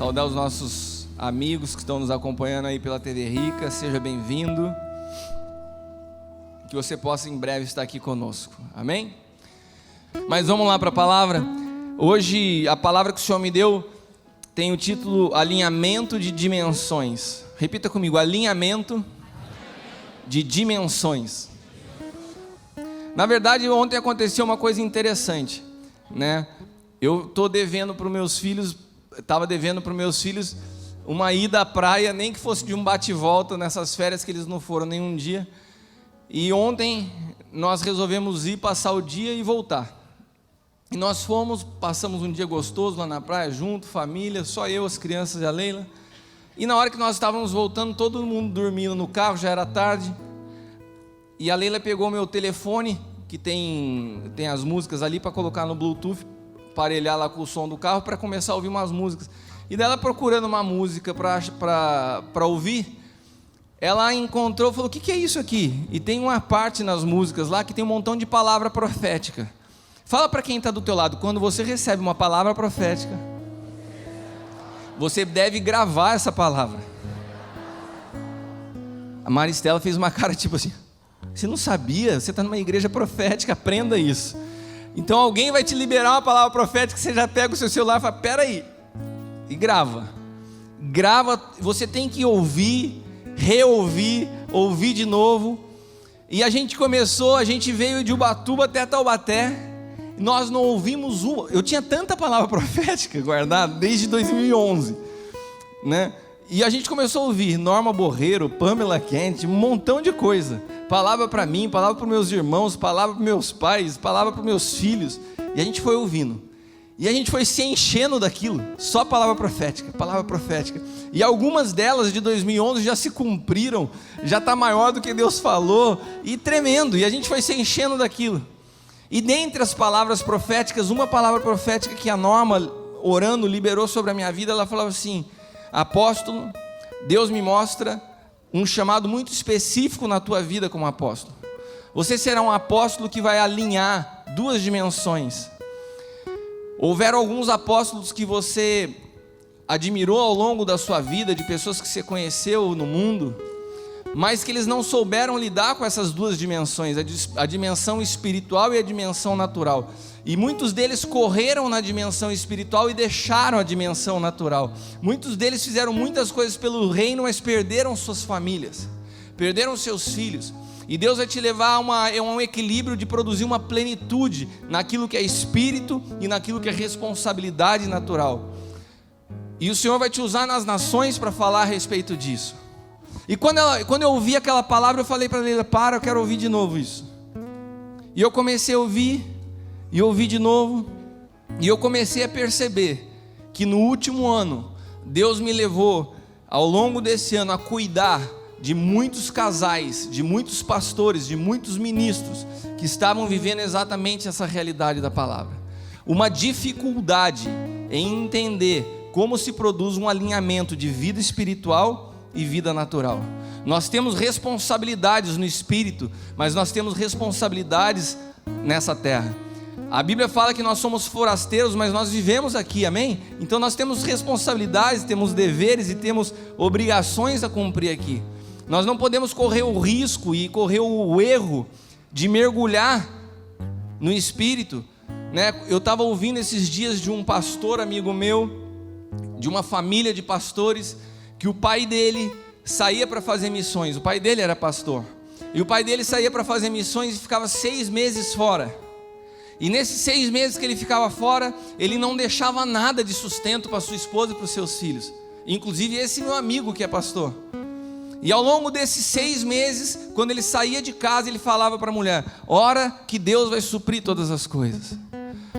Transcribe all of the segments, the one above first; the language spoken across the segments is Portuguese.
Saudar os nossos amigos que estão nos acompanhando aí pela TV Rica. Seja bem-vindo. Que você possa em breve estar aqui conosco. Amém? Mas vamos lá para a palavra. Hoje a palavra que o Senhor me deu tem o título Alinhamento de Dimensões. Repita comigo: alinhamento de dimensões. Na verdade, ontem aconteceu uma coisa interessante, né? Eu estou devendo para os meus filhos, estava devendo para os meus filhos uma ida à praia, nem que fosse de um bate-volta nessas férias que eles não foram nenhum dia. E ontem nós resolvemos ir passar o dia e voltar. E nós fomos, passamos um dia gostoso lá na praia, junto, família, só eu, as crianças e a Leila. E na hora que nós estávamos voltando, todo mundo dormindo no carro, já era tarde. E a Leila pegou meu telefone, que tem as músicas ali, para colocar no Bluetooth, aparelhar lá com o som do carro, para começar a ouvir umas músicas. E dela procurando uma música para ouvir, ela encontrou, falou: o que é isso aqui? E tem uma parte nas músicas lá que tem um montão de palavra profética. Fala para quem está do teu lado: quando você recebe uma palavra profética, você deve gravar essa palavra. A Maristela fez uma cara tipo assim: você não sabia? Você está numa igreja profética, aprenda isso. Então alguém vai te liberar uma palavra profética, você já pega o seu celular e fala: peraí, e grava. Grava, você tem que ouvir, reouvir, ouvir de novo. E a gente veio de Ubatuba até Taubaté, nós não ouvimos uma. Eu tinha tanta palavra profética guardada desde 2011, né? E a gente começou a ouvir Norma Borreiro, Pamela Kent, um montão de coisa. Palavra para mim, palavra para meus irmãos, palavra para meus pais, palavra para meus filhos. E a gente foi ouvindo. E a gente foi se enchendo daquilo. Só palavra profética, palavra profética. E algumas delas de 2011 já se cumpriram, já está maior do que Deus falou, e tremendo. E a gente foi se enchendo daquilo. E dentre as palavras proféticas, uma palavra profética que a Norma, orando, liberou sobre a minha vida, ela falava assim: apóstolo, Deus me mostra um chamado muito específico na tua vida como apóstolo. Você será um apóstolo que vai alinhar duas dimensões. Houveram alguns apóstolos que você admirou ao longo da sua vida, de pessoas que você conheceu no mundo, mas que eles não souberam lidar com essas duas dimensões, a dimensão espiritual e a dimensão natural. E muitos deles correram na dimensão espiritual e deixaram a dimensão natural. Muitos deles fizeram muitas coisas pelo reino, mas perderam suas famílias, perderam seus filhos. E Deus vai te levar a um equilíbrio de produzir uma plenitude naquilo que é espírito e naquilo que é responsabilidade natural. E o Senhor vai te usar nas nações para falar a respeito disso. E quando eu ouvi aquela palavra, eu falei para ela: para, eu quero ouvir de novo isso. E eu comecei a ouvir, e ouvi de novo, e eu comecei a perceber que no último ano, Deus me levou ao longo desse ano a cuidar de muitos casais, de muitos pastores, de muitos ministros que estavam vivendo exatamente essa realidade da palavra. Uma dificuldade em entender como se produz um alinhamento de vida espiritual e vida natural. Nós temos responsabilidades no espírito, mas nós temos responsabilidades nessa terra. A Bíblia fala que nós somos forasteiros, mas nós vivemos aqui, amém? Então nós temos responsabilidades, temos deveres e temos obrigações a cumprir aqui. Nós não podemos correr o risco e correr o erro de mergulhar no espírito, né? Eu estava ouvindo esses dias de um pastor amigo meu, de uma família de pastores, que o pai dele saía para fazer missões. O pai dele era pastor, e o pai dele saía para fazer missões e ficava 6 meses fora. E nesses 6 meses que ele ficava fora, ele não deixava nada de sustento para sua esposa e para os seus filhos, inclusive esse meu amigo que é pastor. E ao longo desses 6 meses, quando ele saía de casa, ele falava para a mulher: ora que Deus vai suprir todas as coisas.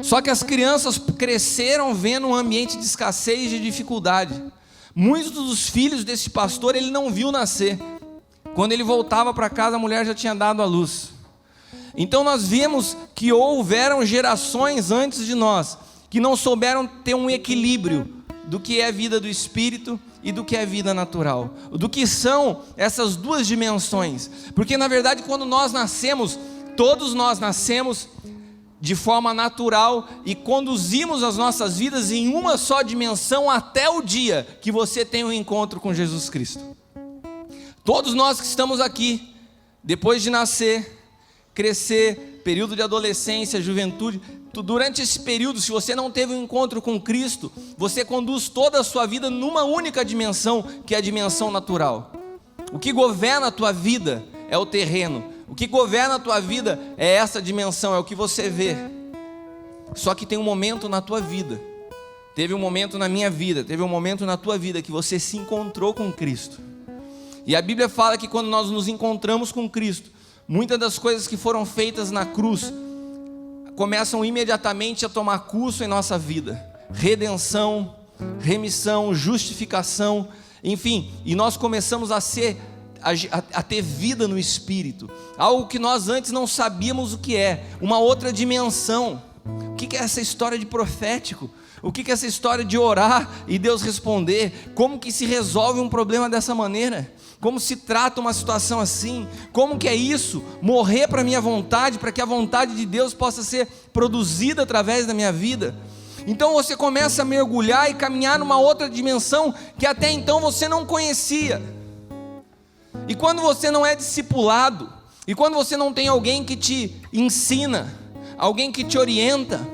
Só que as crianças cresceram vendo um ambiente de escassez e de dificuldade. Muitos dos filhos desse pastor ele não viu nascer. Quando ele voltava para casa, a mulher já tinha dado à luz. Então nós vimos que houveram gerações antes de nós que não souberam ter um equilíbrio do que é a vida do espírito e do que é a vida natural, do que são essas duas dimensões. Porque na verdade, quando nós nascemos, todos nós nascemos de forma natural e conduzimos as nossas vidas em uma só dimensão até o dia que você tem um encontro com Jesus Cristo. Todos nós que estamos aqui, depois de nascer, crescer, período de adolescência, juventude, durante esse período, se você não teve um encontro com Cristo, você conduz toda a sua vida numa única dimensão, que é a dimensão natural. O que governa a tua vida é o terreno. O que governa a tua vida é essa dimensão, é o que você vê. Só que tem um momento na tua vida, teve um momento na minha vida, teve um momento na tua vida que você se encontrou com Cristo. E a Bíblia fala que quando nós nos encontramos com Cristo, muitas das coisas que foram feitas na cruz começam imediatamente a tomar curso em nossa vida. Redenção, remissão, justificação, enfim, e nós começamos a ter vida no Espírito, algo que nós antes não sabíamos o que é, uma outra dimensão. O que é essa história de profético? O que é essa história de orar e Deus responder? Como que se resolve um problema dessa maneira? Como se trata uma situação assim? Como que é isso? Morrer para a minha vontade, para que a vontade de Deus possa ser produzida através da minha vida. Então você começa a mergulhar e caminhar numa outra dimensão que até então você não conhecia. E quando você não é discipulado, e quando você não tem alguém que te ensina, alguém que te orienta,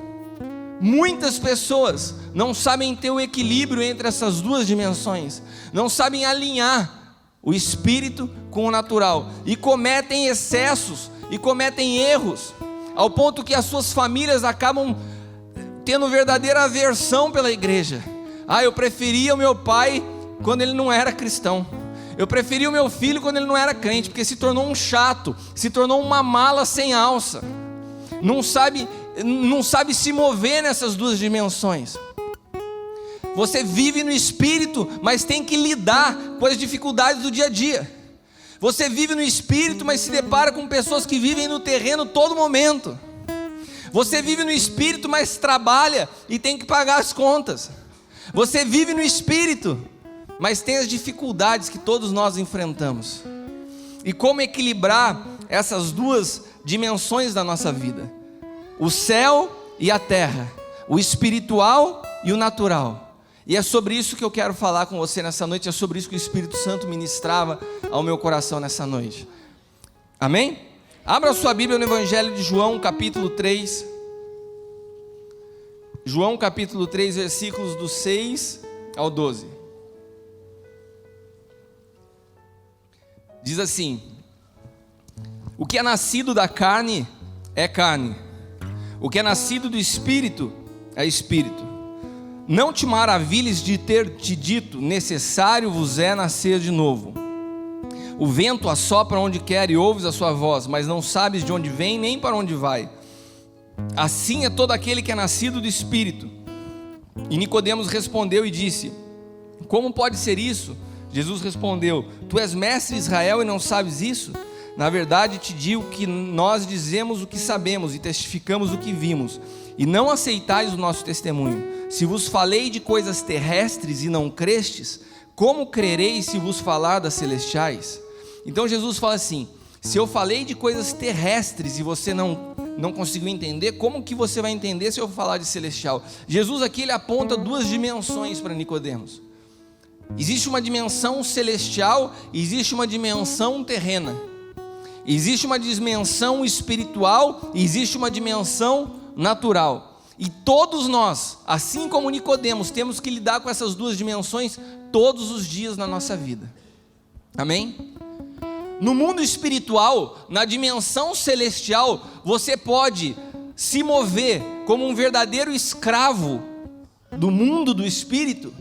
muitas pessoas não sabem ter o equilíbrio entre essas duas dimensões, não sabem alinhar o espírito com o natural, e cometem excessos, e cometem erros, ao ponto que as suas famílias acabam tendo verdadeira aversão pela igreja. Eu preferia o meu pai quando ele não era cristão, eu preferia o meu filho quando ele não era crente, porque se tornou um chato, se tornou uma mala sem alça, não sabe se mover nessas duas dimensões. Você vive no Espírito, mas tem que lidar com as dificuldades do dia a dia. Você vive no Espírito, mas se depara com pessoas que vivem no terreno todo momento. Você vive no Espírito, mas trabalha e tem que pagar as contas. Você vive no Espírito, mas tem as dificuldades que todos nós enfrentamos. E como equilibrar essas duas dimensões da nossa vida? O céu e a terra, o espiritual e o natural. E é sobre isso que eu quero falar com você nessa noite, é sobre isso que o Espírito Santo ministrava ao meu coração nessa noite. Amém? Abra sua Bíblia no Evangelho de João, capítulo 3. João, capítulo 3, versículos do 6 ao 12. Diz assim: o que é nascido da carne é carne, o que é nascido do Espírito é Espírito. Não te maravilhes de ter te dito, necessário vos é nascer de novo. O vento assopra onde quer e ouves a sua voz, mas não sabes de onde vem nem para onde vai. Assim é todo aquele que é nascido do Espírito. E Nicodemos respondeu e disse: como pode ser isso? Jesus respondeu: tu és mestre de Israel e não sabes isso? Na verdade te digo que nós dizemos o que sabemos e testificamos o que vimos, e não aceitais o nosso testemunho. Se vos falei de coisas terrestres e não crestes, como crereis se vos falar das celestiais? Então Jesus fala assim: se eu falei de coisas terrestres e você não conseguiu entender, como que você vai entender se eu falar de celestial? Jesus aqui ele aponta duas dimensões para Nicodemos. Existe uma dimensão celestial e existe uma dimensão terrena. Existe uma dimensão espiritual e existe uma dimensão natural. E todos nós, assim como Nicodemos, temos que lidar com essas duas dimensões todos os dias na nossa vida. Amém? No mundo espiritual, na dimensão celestial, você pode se mover como um verdadeiro escravo do mundo do espírito,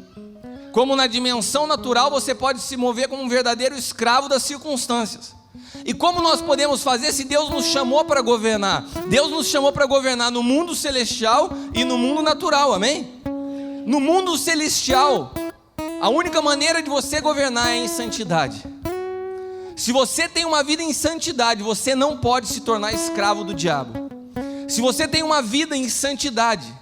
como na dimensão natural você pode se mover como um verdadeiro escravo das circunstâncias. E como nós podemos fazer se Deus nos chamou para governar? Deus nos chamou para governar no mundo celestial e no mundo natural, amém? No mundo celestial, a única maneira de você governar é em santidade. Se você tem uma vida em santidade, você não pode se tornar escravo do diabo. Se você tem uma vida em santidade,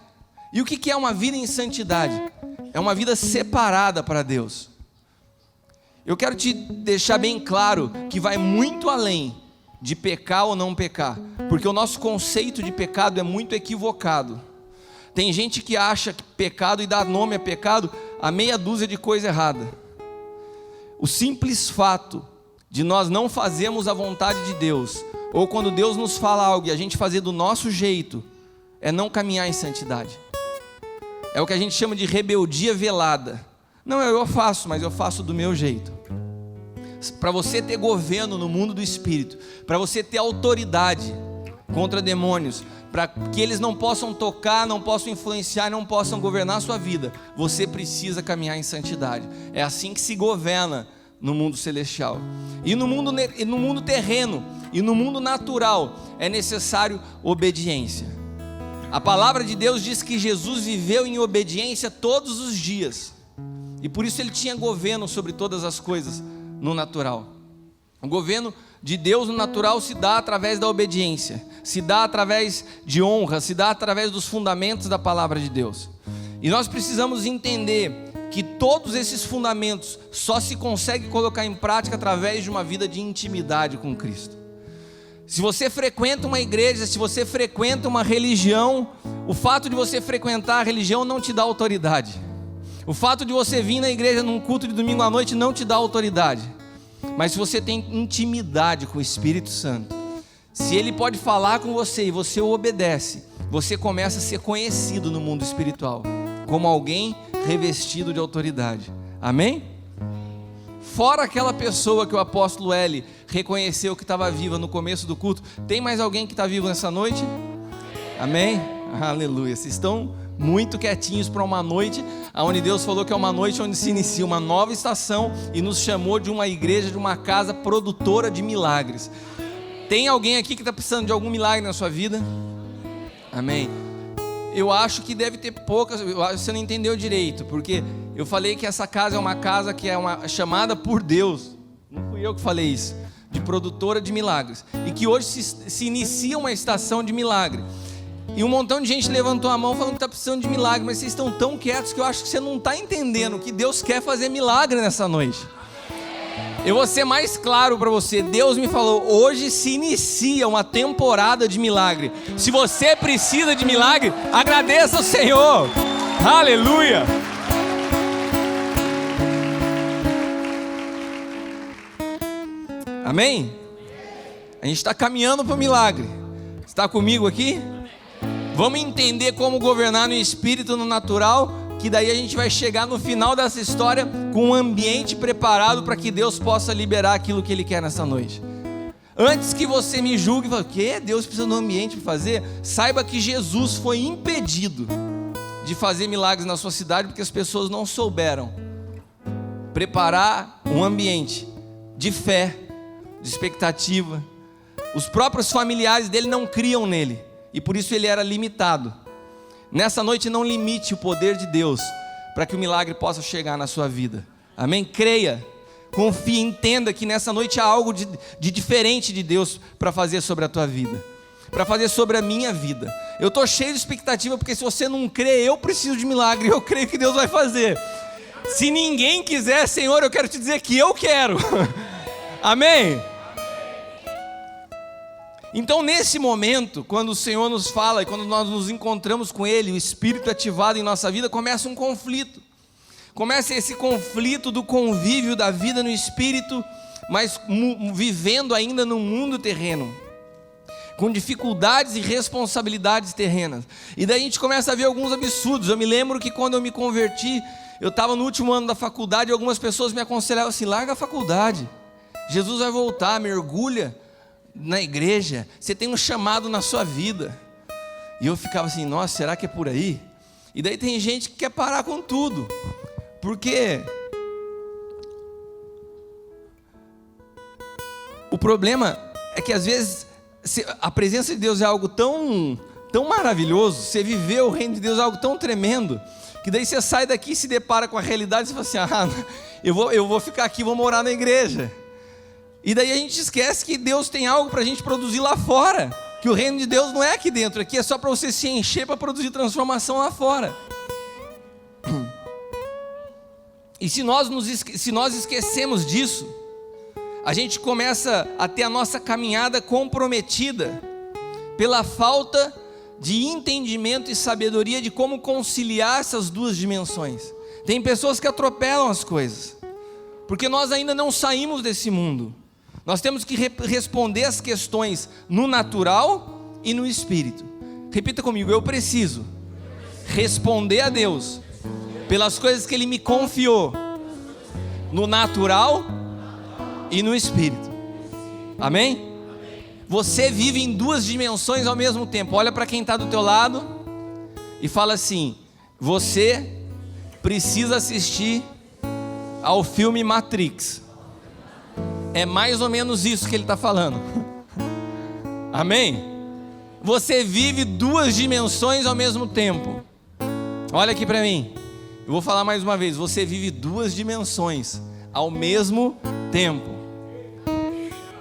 e o que é uma vida em santidade? É uma vida separada para Deus. Eu quero te deixar bem claro que vai muito além de pecar ou não pecar, porque o nosso conceito de pecado é muito equivocado. Tem gente que acha que pecado e dá nome a pecado a meia dúzia de coisa errada. O simples fato de nós não fazermos a vontade de Deus, ou quando Deus nos fala algo e a gente fazer do nosso jeito, é não caminhar em santidade. É o que a gente chama de rebeldia velada. Não, eu faço, mas eu faço do meu jeito. Para você ter governo no mundo do espírito, para você ter autoridade contra demônios, para que eles não possam tocar, não possam influenciar, não possam governar a sua vida, você precisa caminhar em santidade. É assim que se governa no mundo celestial. E no mundo terreno e no mundo natural é necessário obediência. A palavra de Deus diz que Jesus viveu em obediência todos os dias, e por isso ele tinha governo sobre todas as coisas no natural. O governo de Deus no natural se dá através da obediência, se dá através de honra, se dá através dos fundamentos da palavra de Deus. E nós precisamos entender que todos esses fundamentos só se consegue colocar em prática através de uma vida de intimidade com Cristo. Se você frequenta uma igreja, se você frequenta uma religião, o fato de você frequentar a religião não te dá autoridade. O fato de você vir na igreja num culto de domingo à noite não te dá autoridade. Mas se você tem intimidade com o Espírito Santo, se Ele pode falar com você e você o obedece, você começa a ser conhecido no mundo espiritual como alguém revestido de autoridade. Amém? Fora aquela pessoa que o apóstolo L reconheceu que estava viva no começo do culto, tem mais alguém que está vivo nessa noite? Amém? Aleluia. Vocês estão muito quietinhos para uma noite onde Deus falou que é uma noite onde se inicia uma nova estação e nos chamou de uma igreja, de uma casa produtora de milagres. Tem alguém aqui que está precisando de algum milagre na sua vida? Amém. Eu acho que deve ter poucas. Você não entendeu direito, porque eu falei que essa casa é uma casa que é chamada por Deus, não fui eu que falei isso, de produtora de milagres, e que hoje se inicia uma estação de milagre. E um montão de gente levantou a mão falando que está precisando de milagre, mas vocês estão tão quietos que eu acho que você não está entendendo que Deus quer fazer milagre nessa noite. Eu vou ser mais claro para você. Deus me falou, hoje se inicia uma temporada de milagre. Se você precisa de milagre, agradeça ao Senhor. Aleluia. Amém? A gente está caminhando para o milagre. Está comigo aqui? Vamos entender como governar no espírito, no natural, que daí a gente vai chegar no final dessa história com um ambiente preparado para que Deus possa liberar aquilo que Ele quer nessa noite. Antes que você me julgue e fale, o quê? Deus precisa de um ambiente para fazer? Saiba que Jesus foi impedido de fazer milagres na sua cidade porque as pessoas não souberam preparar um ambiente de fé, de expectativa. Os próprios familiares dele não criam nele, e por isso ele era limitado. Nessa noite não limite o poder de Deus, para que o milagre possa chegar na sua vida. Amém? Creia, confie, entenda que nessa noite há algo de diferente de Deus para fazer sobre a tua vida, para fazer sobre a minha vida. Eu estou cheio de expectativa, porque se você não crê, eu preciso de milagre, eu creio que Deus vai fazer. Se ninguém quiser, Senhor, eu quero te dizer que eu quero. Amém? Então nesse momento, quando o Senhor nos fala e quando nós nos encontramos com Ele, o Espírito ativado em nossa vida, começa um conflito. Começa esse conflito do convívio da vida no Espírito, mas vivendo ainda no mundo terreno, com dificuldades e responsabilidades terrenas. E daí a gente começa a ver alguns absurdos. Eu me lembro que quando eu me converti, eu estava no último ano da faculdade e algumas pessoas me aconselhavam assim, larga a faculdade, Jesus vai voltar, mergulha na igreja, você tem um chamado na sua vida. E eu ficava assim, nossa, será que é por aí? E daí tem gente que quer parar com tudo, porque o problema é que às vezes a presença de Deus é algo tão maravilhoso, você viver o reino de Deus é algo tão tremendo, que daí você sai daqui e se depara com a realidade e você fala assim, eu vou ficar aqui, vou morar na igreja. E daí a gente esquece que Deus tem algo para a gente produzir lá fora, que o reino de Deus não é aqui dentro, aqui é só para você se encher para produzir transformação lá fora. E se nós esquecemos disso, a gente começa a ter a nossa caminhada comprometida pela falta de entendimento e sabedoria de como conciliar essas duas dimensões. Tem pessoas que atropelam as coisas, porque nós ainda não saímos desse mundo. Nós temos que responder as questões no natural e no espírito. Repita comigo: eu preciso responder a Deus pelas coisas que Ele me confiou, no natural e no espírito. Amém? Você vive em duas dimensões ao mesmo tempo. Olha para quem está do teu lado e fala assim: você precisa assistir ao filme Matrix. É mais ou menos isso que ele está falando. Amém? Você vive duas dimensões ao mesmo tempo. Olha aqui para mim. Eu vou falar mais uma vez. Você vive duas dimensões ao mesmo tempo.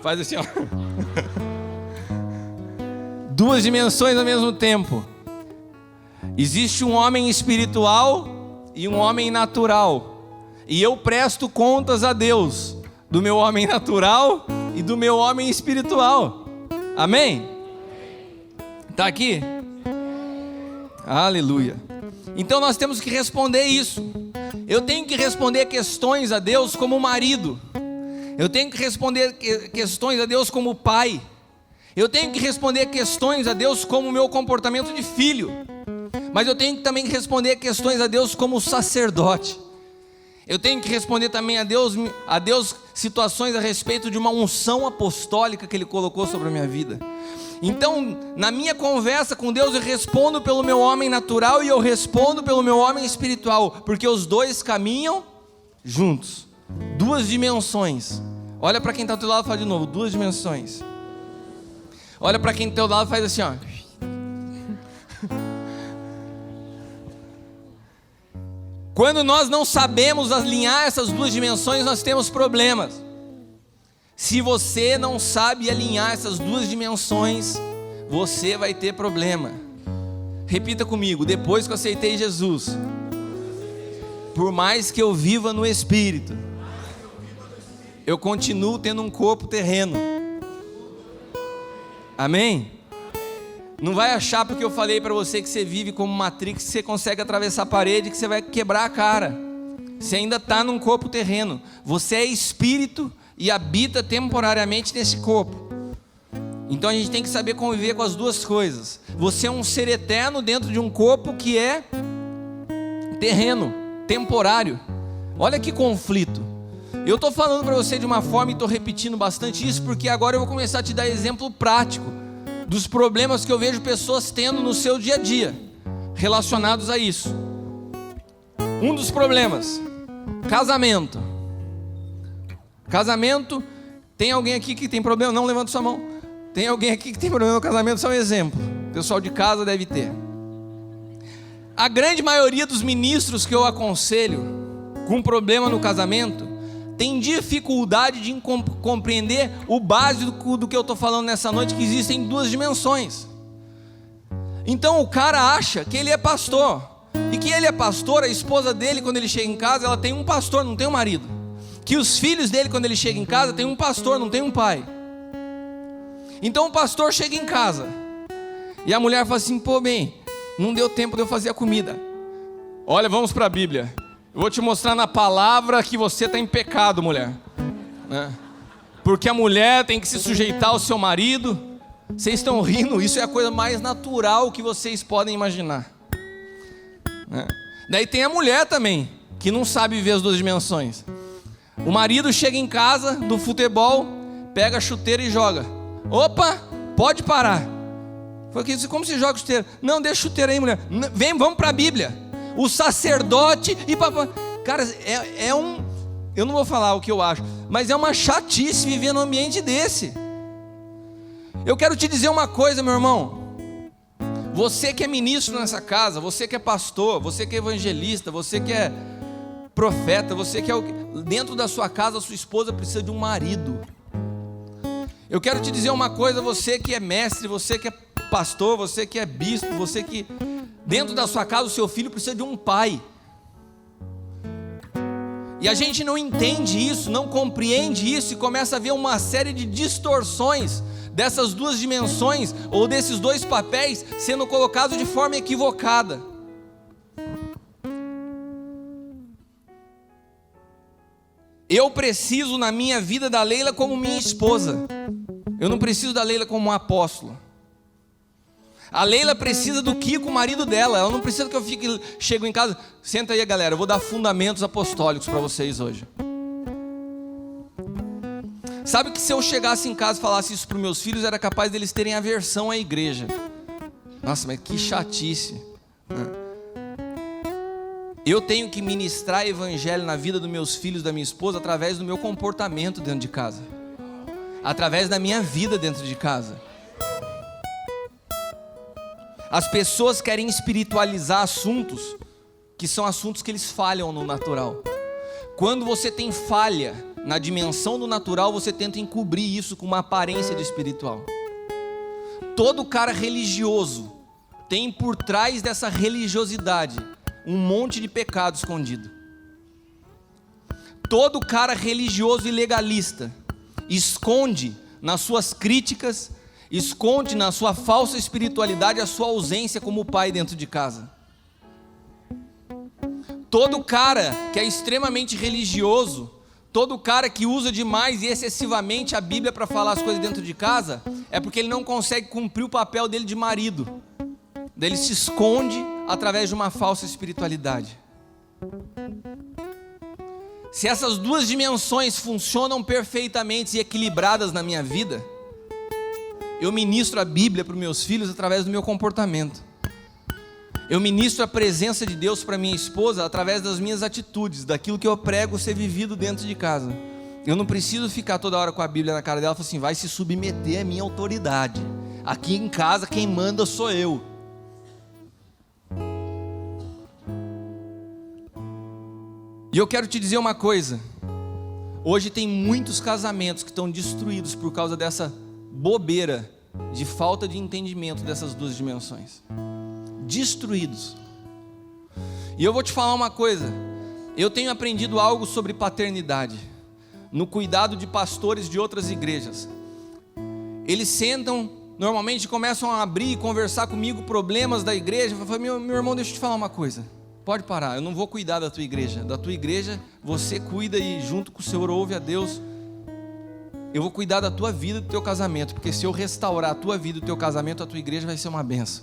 Faz assim, ó. Duas dimensões ao mesmo tempo. Existe um homem espiritual e um homem natural. E eu presto contas a Deus do meu homem natural e do meu homem espiritual. Amém? Está aqui? Aleluia. Então nós temos que responder isso. Eu tenho que responder questões a Deus como marido. Eu tenho que responder questões a Deus como pai. Eu tenho que responder questões a Deus como meu comportamento de filho. Mas eu tenho que também responder questões a Deus como sacerdote. Eu tenho que responder também a Deus situações a respeito de uma unção apostólica que Ele colocou sobre a minha vida. Então, na minha conversa com Deus, eu respondo pelo meu homem natural e eu respondo pelo meu homem espiritual, porque os dois caminham juntos. Duas dimensões. Olha para quem está do teu lado e fala de novo: duas dimensões. Olha para quem está do teu lado e faz assim, ó. Quando nós não sabemos alinhar essas duas dimensões, nós temos problemas. Se você não sabe alinhar essas duas dimensões, você vai ter problema. Repita comigo: depois que eu aceitei Jesus, por mais que eu viva no Espírito, eu continuo tendo um corpo terreno. Amém? Não vai achar porque eu falei para você que você vive como Matrix, que você consegue atravessar a parede, que você vai quebrar a cara. Você ainda está num corpo terreno. Você é espírito e habita temporariamente nesse corpo. Então a gente tem que saber conviver com as duas coisas. Você é um ser eterno dentro de um corpo que é terreno, temporário. Olha que conflito. Eu estou falando para você de uma forma e estou repetindo bastante isso, porque agora eu vou começar a te dar exemplo prático dos problemas que eu vejo pessoas tendo no seu dia a dia, relacionados a isso. Um dos problemas: casamento. Casamento, tem alguém aqui que tem problema? Não, levanta sua mão. Tem alguém aqui que tem problema no casamento? Só um exemplo. O pessoal de casa deve ter. A grande maioria dos ministros que eu aconselho com problema no casamento tem dificuldade de compreender o básico do que eu estou falando nessa noite, que existem duas dimensões. Então o cara acha que ele é pastor, e que ele é pastor, a esposa dele quando ele chega em casa, ela tem um pastor, não tem um marido. Que os filhos dele quando ele chega em casa tem um pastor, não tem um pai. Então o pastor chega em casa e a mulher fala assim: pô, bem, não deu tempo de eu fazer a comida. Olha, vamos para a Bíblia. Eu vou te mostrar na palavra que você está em pecado, mulher, né? Porque a mulher tem que se sujeitar ao seu marido. Vocês estão rindo? Isso é a coisa mais natural que vocês podem imaginar, né? Daí tem a mulher também, que não sabe viver as duas dimensões. O marido chega em casa do futebol, pega a chuteira e joga. Opa, pode parar. Como se joga chuteira? Não, deixa a chuteira aí, mulher. Vem, vamos para a Bíblia. O sacerdote e papai. Cara, eu não vou falar o que eu acho, mas é uma chatice viver num ambiente desse. Eu quero te dizer uma coisa, meu irmão. Você que é ministro nessa casa, você que é pastor, você que é evangelista, você que é profeta, você que é dentro da sua casa, a sua esposa precisa de um marido. Eu quero te dizer uma coisa, você que é mestre, você que é pastor, você que é bispo, você que dentro da sua casa o seu filho precisa de um pai. E a gente não entende isso, não compreende isso e começa a ver uma série de distorções dessas duas dimensões ou desses dois papéis sendo colocados de forma equivocada. Eu preciso na minha vida da Leila como minha esposa. Eu não preciso da Leila como um apóstolo. A Leila precisa do Kiko, o marido dela. Ela não precisa que eu chego em casa. Senta aí, galera, eu vou dar fundamentos apostólicos para vocês hoje. Sabe que se eu chegasse em casa e falasse isso para os meus filhos, era capaz deles terem aversão à igreja. Nossa, mas que chatice. Eu tenho que ministrar evangelho na vida dos meus filhos, da minha esposa, através do meu comportamento dentro de casa, através da minha vida dentro de casa. As pessoas querem espiritualizar assuntos que são assuntos que eles falham no natural. Quando você tem falha na dimensão do natural, você tenta encobrir isso com uma aparência de espiritual. Todo cara religioso tem por trás dessa religiosidade um monte de pecado escondido. Todo cara religioso e legalista esconde nas suas críticas, esconde na sua falsa espiritualidade a sua ausência como pai dentro de casa. Todo cara que é extremamente religioso, todo cara que usa demais e excessivamente a Bíblia para falar as coisas dentro de casa, é porque ele não consegue cumprir o papel dele de marido. Daí ele se esconde através de uma falsa espiritualidade. Se essas duas dimensões funcionam perfeitamente e equilibradas na minha vida, eu ministro a Bíblia para os meus filhos através do meu comportamento. Eu ministro a presença de Deus para minha esposa através das minhas atitudes, daquilo que eu prego ser vivido dentro de casa. Eu não preciso ficar toda hora com a Bíblia na cara dela e falar assim, vai se submeter à minha autoridade. Aqui em casa quem manda sou eu. E eu quero te dizer uma coisa, hoje tem muitos casamentos que estão destruídos por causa dessa bobeira de falta de entendimento dessas duas dimensões. Destruídos. E eu vou te falar uma coisa, eu tenho aprendido algo sobre paternidade, no cuidado de pastores de outras igrejas. Eles sentam, normalmente começam a abrir e conversar comigo problemas da igreja. Eu falo, meu irmão, deixa eu te falar uma coisa. Pode parar, eu não vou cuidar da tua igreja você cuida e junto com o Senhor ouve a Deus. Eu vou cuidar da tua vida e do teu casamento, porque se eu restaurar a tua vida e o teu casamento, a tua igreja vai ser uma bênção.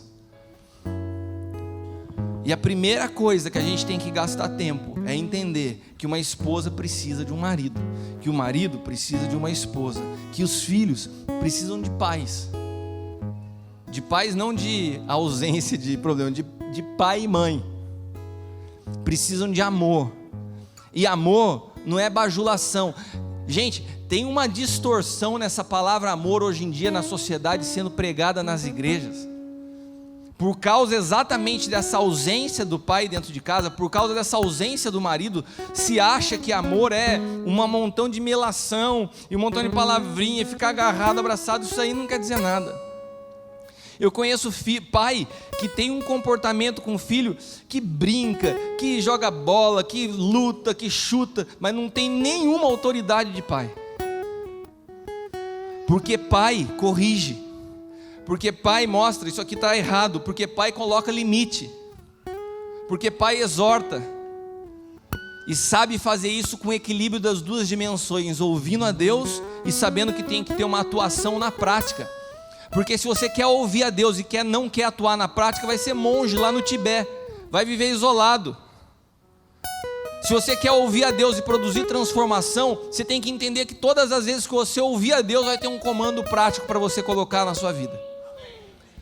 E a primeira coisa que a gente tem que gastar tempo é entender que uma esposa precisa de um marido, que o marido precisa de uma esposa, que os filhos precisam de pais não de ausência de problema, de pai e mãe. Precisam de amor. E amor não é bajulação. Gente, tem uma distorção nessa palavra amor hoje em dia na sociedade sendo pregada nas igrejas. Por causa exatamente dessa ausência do pai dentro de casa, por causa dessa ausência do marido, se acha que amor é um montão de melação e um montão de palavrinha, ficar agarrado, abraçado. Isso aí não quer dizer nada. Eu conheço pai que tem um comportamento com o filho que brinca, que joga bola, que luta, que chuta, mas não tem nenhuma autoridade de pai. Porque pai corrige, porque pai mostra, isso aqui está errado, porque pai coloca limite, porque pai exorta, e sabe fazer isso com equilíbrio das duas dimensões, ouvindo a Deus e sabendo que tem que ter uma atuação na prática. Porque se você quer ouvir a Deus e não quer atuar na prática, vai ser monge lá no Tibete, vai viver isolado. Se você quer ouvir a Deus e produzir transformação, você tem que entender que todas as vezes que você ouvir a Deus, vai ter um comando prático para você colocar na sua vida.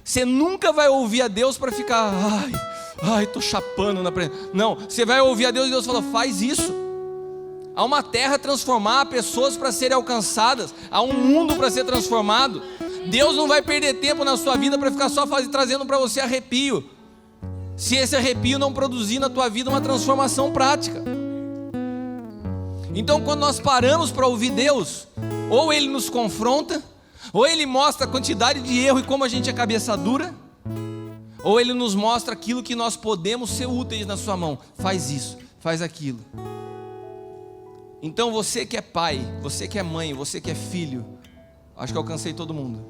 Você nunca vai ouvir a Deus para ficar, tô chapando na presença. Não, você vai ouvir a Deus e Deus fala, faz isso. Há uma terra a transformar, há pessoas para serem alcançadas, há um mundo para ser transformado. Deus não vai perder tempo na sua vida para ficar só trazendo para você arrepio, se esse arrepio não produzir na tua vida uma transformação prática. Então quando nós paramos para ouvir Deus, ou Ele nos confronta, ou Ele mostra a quantidade de erro e como a gente é cabeça dura, ou Ele nos mostra aquilo que nós podemos ser úteis na sua mão. Faz isso, faz aquilo. Então você que é pai, você que é mãe, você que é filho, acho que alcancei todo mundo.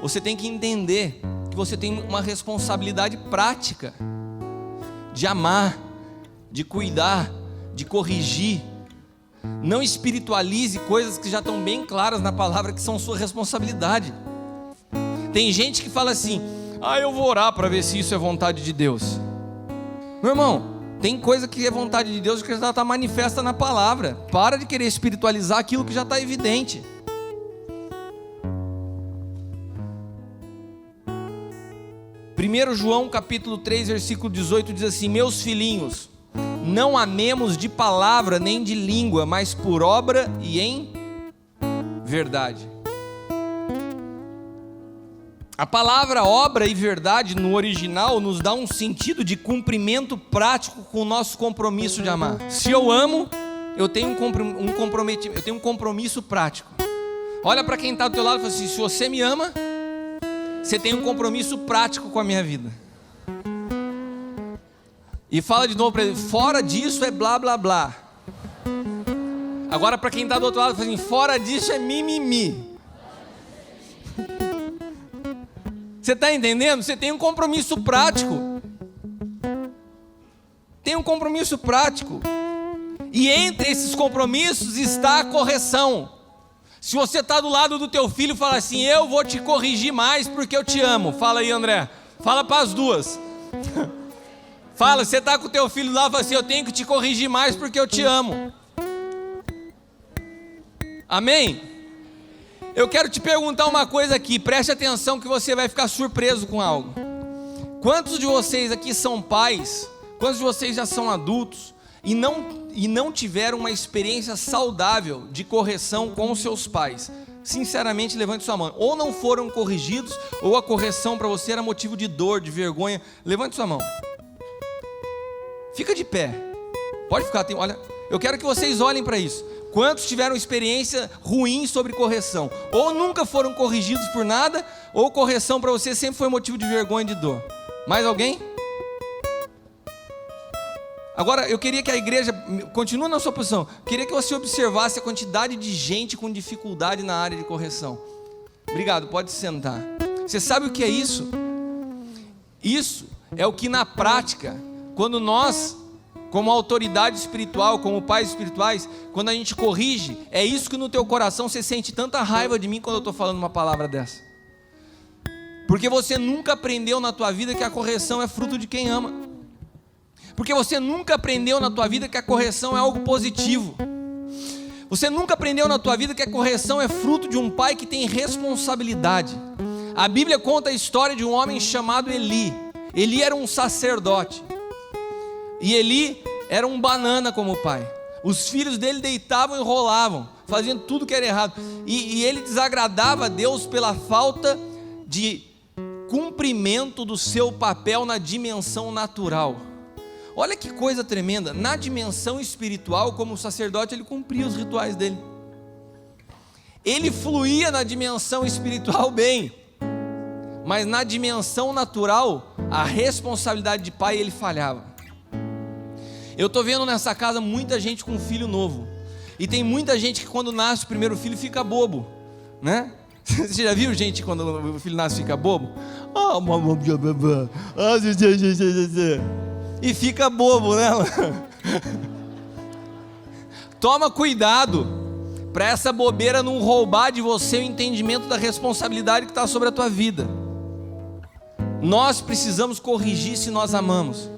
Você tem que entender que você tem uma responsabilidade prática de amar, de cuidar, de corrigir. Não espiritualize coisas que já estão bem claras na palavra, que são sua responsabilidade. Tem gente que fala assim: eu vou orar para ver se isso é vontade de Deus. Meu irmão, tem coisa que é vontade de Deus que já está manifesta na palavra. Para de querer espiritualizar aquilo que já está evidente. Primeiro João capítulo 3 versículo 18 diz assim: meus filhinhos, não amemos de palavra nem de língua, mas por obra e em verdade. A palavra obra e verdade no original nos dá um sentido de cumprimento prático com o nosso compromisso de amar. Se eu amo, eu tenho um compromisso prático. Olha para quem está do teu lado e fala assim: se você me ama, você tem um compromisso prático com a minha vida. E fala de novo para ele: fora disso é blá blá blá. Agora para quem está do outro lado, fala assim: fora disso é mimimi. Você está entendendo? Você tem um compromisso prático. Tem um compromisso prático. E entre esses compromissos está a correção. Se você está do lado do teu filho e fala assim: eu vou te corrigir mais porque eu te amo. Fala aí, André. Fala para as duas. Fala, você está com o teu filho lá e fala assim: eu tenho que te corrigir mais porque eu te amo. Amém? Eu quero te perguntar uma coisa aqui, preste atenção que você vai ficar surpreso com algo. Quantos de vocês aqui são pais? Quantos de vocês já são adultos e não tiveram uma experiência saudável de correção com os seus pais? Sinceramente, levante sua mão. Ou não foram corrigidos, ou a correção para você era motivo de dor, de vergonha. Levante sua mão. Fica de pé. Pode ficar, olha, eu quero que vocês olhem para isso. Quantos tiveram experiência ruim sobre correção? Ou nunca foram corrigidos por nada, ou correção para você sempre foi motivo de vergonha e de dor. Mais alguém? Agora, eu queria que a igreja, continue na sua posição, queria que você observasse a quantidade de gente com dificuldade na área de correção. Obrigado, pode sentar. Você sabe o que é isso? Isso é o que na prática, quando nós, como autoridade espiritual, como pais espirituais, quando a gente corrige, é isso que no teu coração você sente tanta raiva de mim quando eu estou falando uma palavra dessa. Porque você nunca aprendeu na tua vida que a correção é fruto de quem ama. Porque você nunca aprendeu na tua vida que a correção é algo positivo. Você nunca aprendeu na tua vida que a correção é fruto de um pai que tem responsabilidade. A Bíblia conta a história de um homem chamado Eli. Eli era um sacerdote. E Eli era um banana como pai. Os filhos dele deitavam e rolavam, faziam tudo que era errado. E ele desagradava a Deus pela falta de cumprimento do seu papel na dimensão natural. Olha que coisa tremenda. Na dimensão espiritual, como sacerdote, ele cumpria os rituais dele. Ele fluía na dimensão espiritual bem. Mas na dimensão natural, a responsabilidade de pai, ele falhava. Eu estou vendo nessa casa muita gente com um filho novo. E tem muita gente que quando nasce o primeiro filho fica bobo, né? Você já viu gente quando o filho nasce fica bobo? E fica bobo, né? Toma cuidado para essa bobeira não roubar de você o entendimento da responsabilidade que está sobre a tua vida. Nós precisamos corrigir se nós amamos.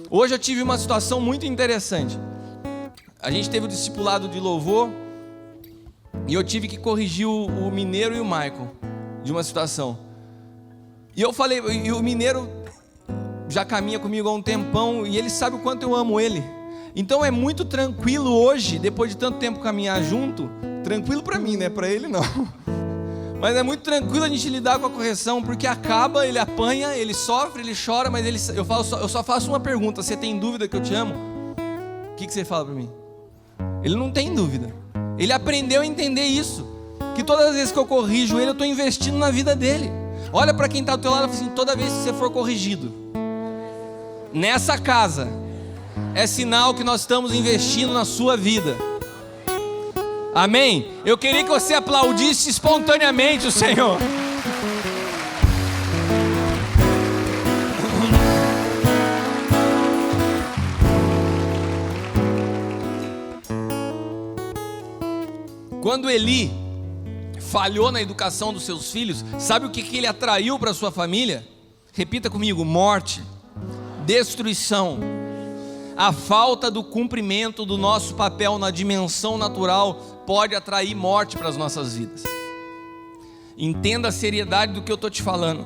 Hoje eu tive uma situação muito interessante. A gente teve o discipulado de louvor e eu tive que corrigir o Mineiro e o Michael de uma situação. E eu falei, e o Mineiro já caminha comigo há um tempão e ele sabe o quanto eu amo ele. Então é muito tranquilo hoje, depois de tanto tempo caminhar junto, tranquilo para mim, né? Para ele não. Mas é muito tranquilo a gente lidar com a correção, porque acaba, ele apanha, ele sofre, ele chora, mas eu só faço uma pergunta: você tem dúvida que eu te amo? O que você fala para mim? Ele não tem dúvida. Ele aprendeu a entender isso, que todas as vezes que eu corrijo ele, eu estou investindo na vida dele. Olha para quem está do teu lado e fala assim: toda vez que você for corrigido nessa casa, é sinal que nós estamos investindo na sua vida. Amém? Eu queria que você aplaudisse espontaneamente o Senhor. Quando Eli falhou na educação dos seus filhos, sabe o que ele atraiu para sua família? Repita comigo: morte, destruição. A falta do cumprimento do nosso papel na dimensão natural pode atrair morte para as nossas vidas. Entenda a seriedade do que eu estou te falando.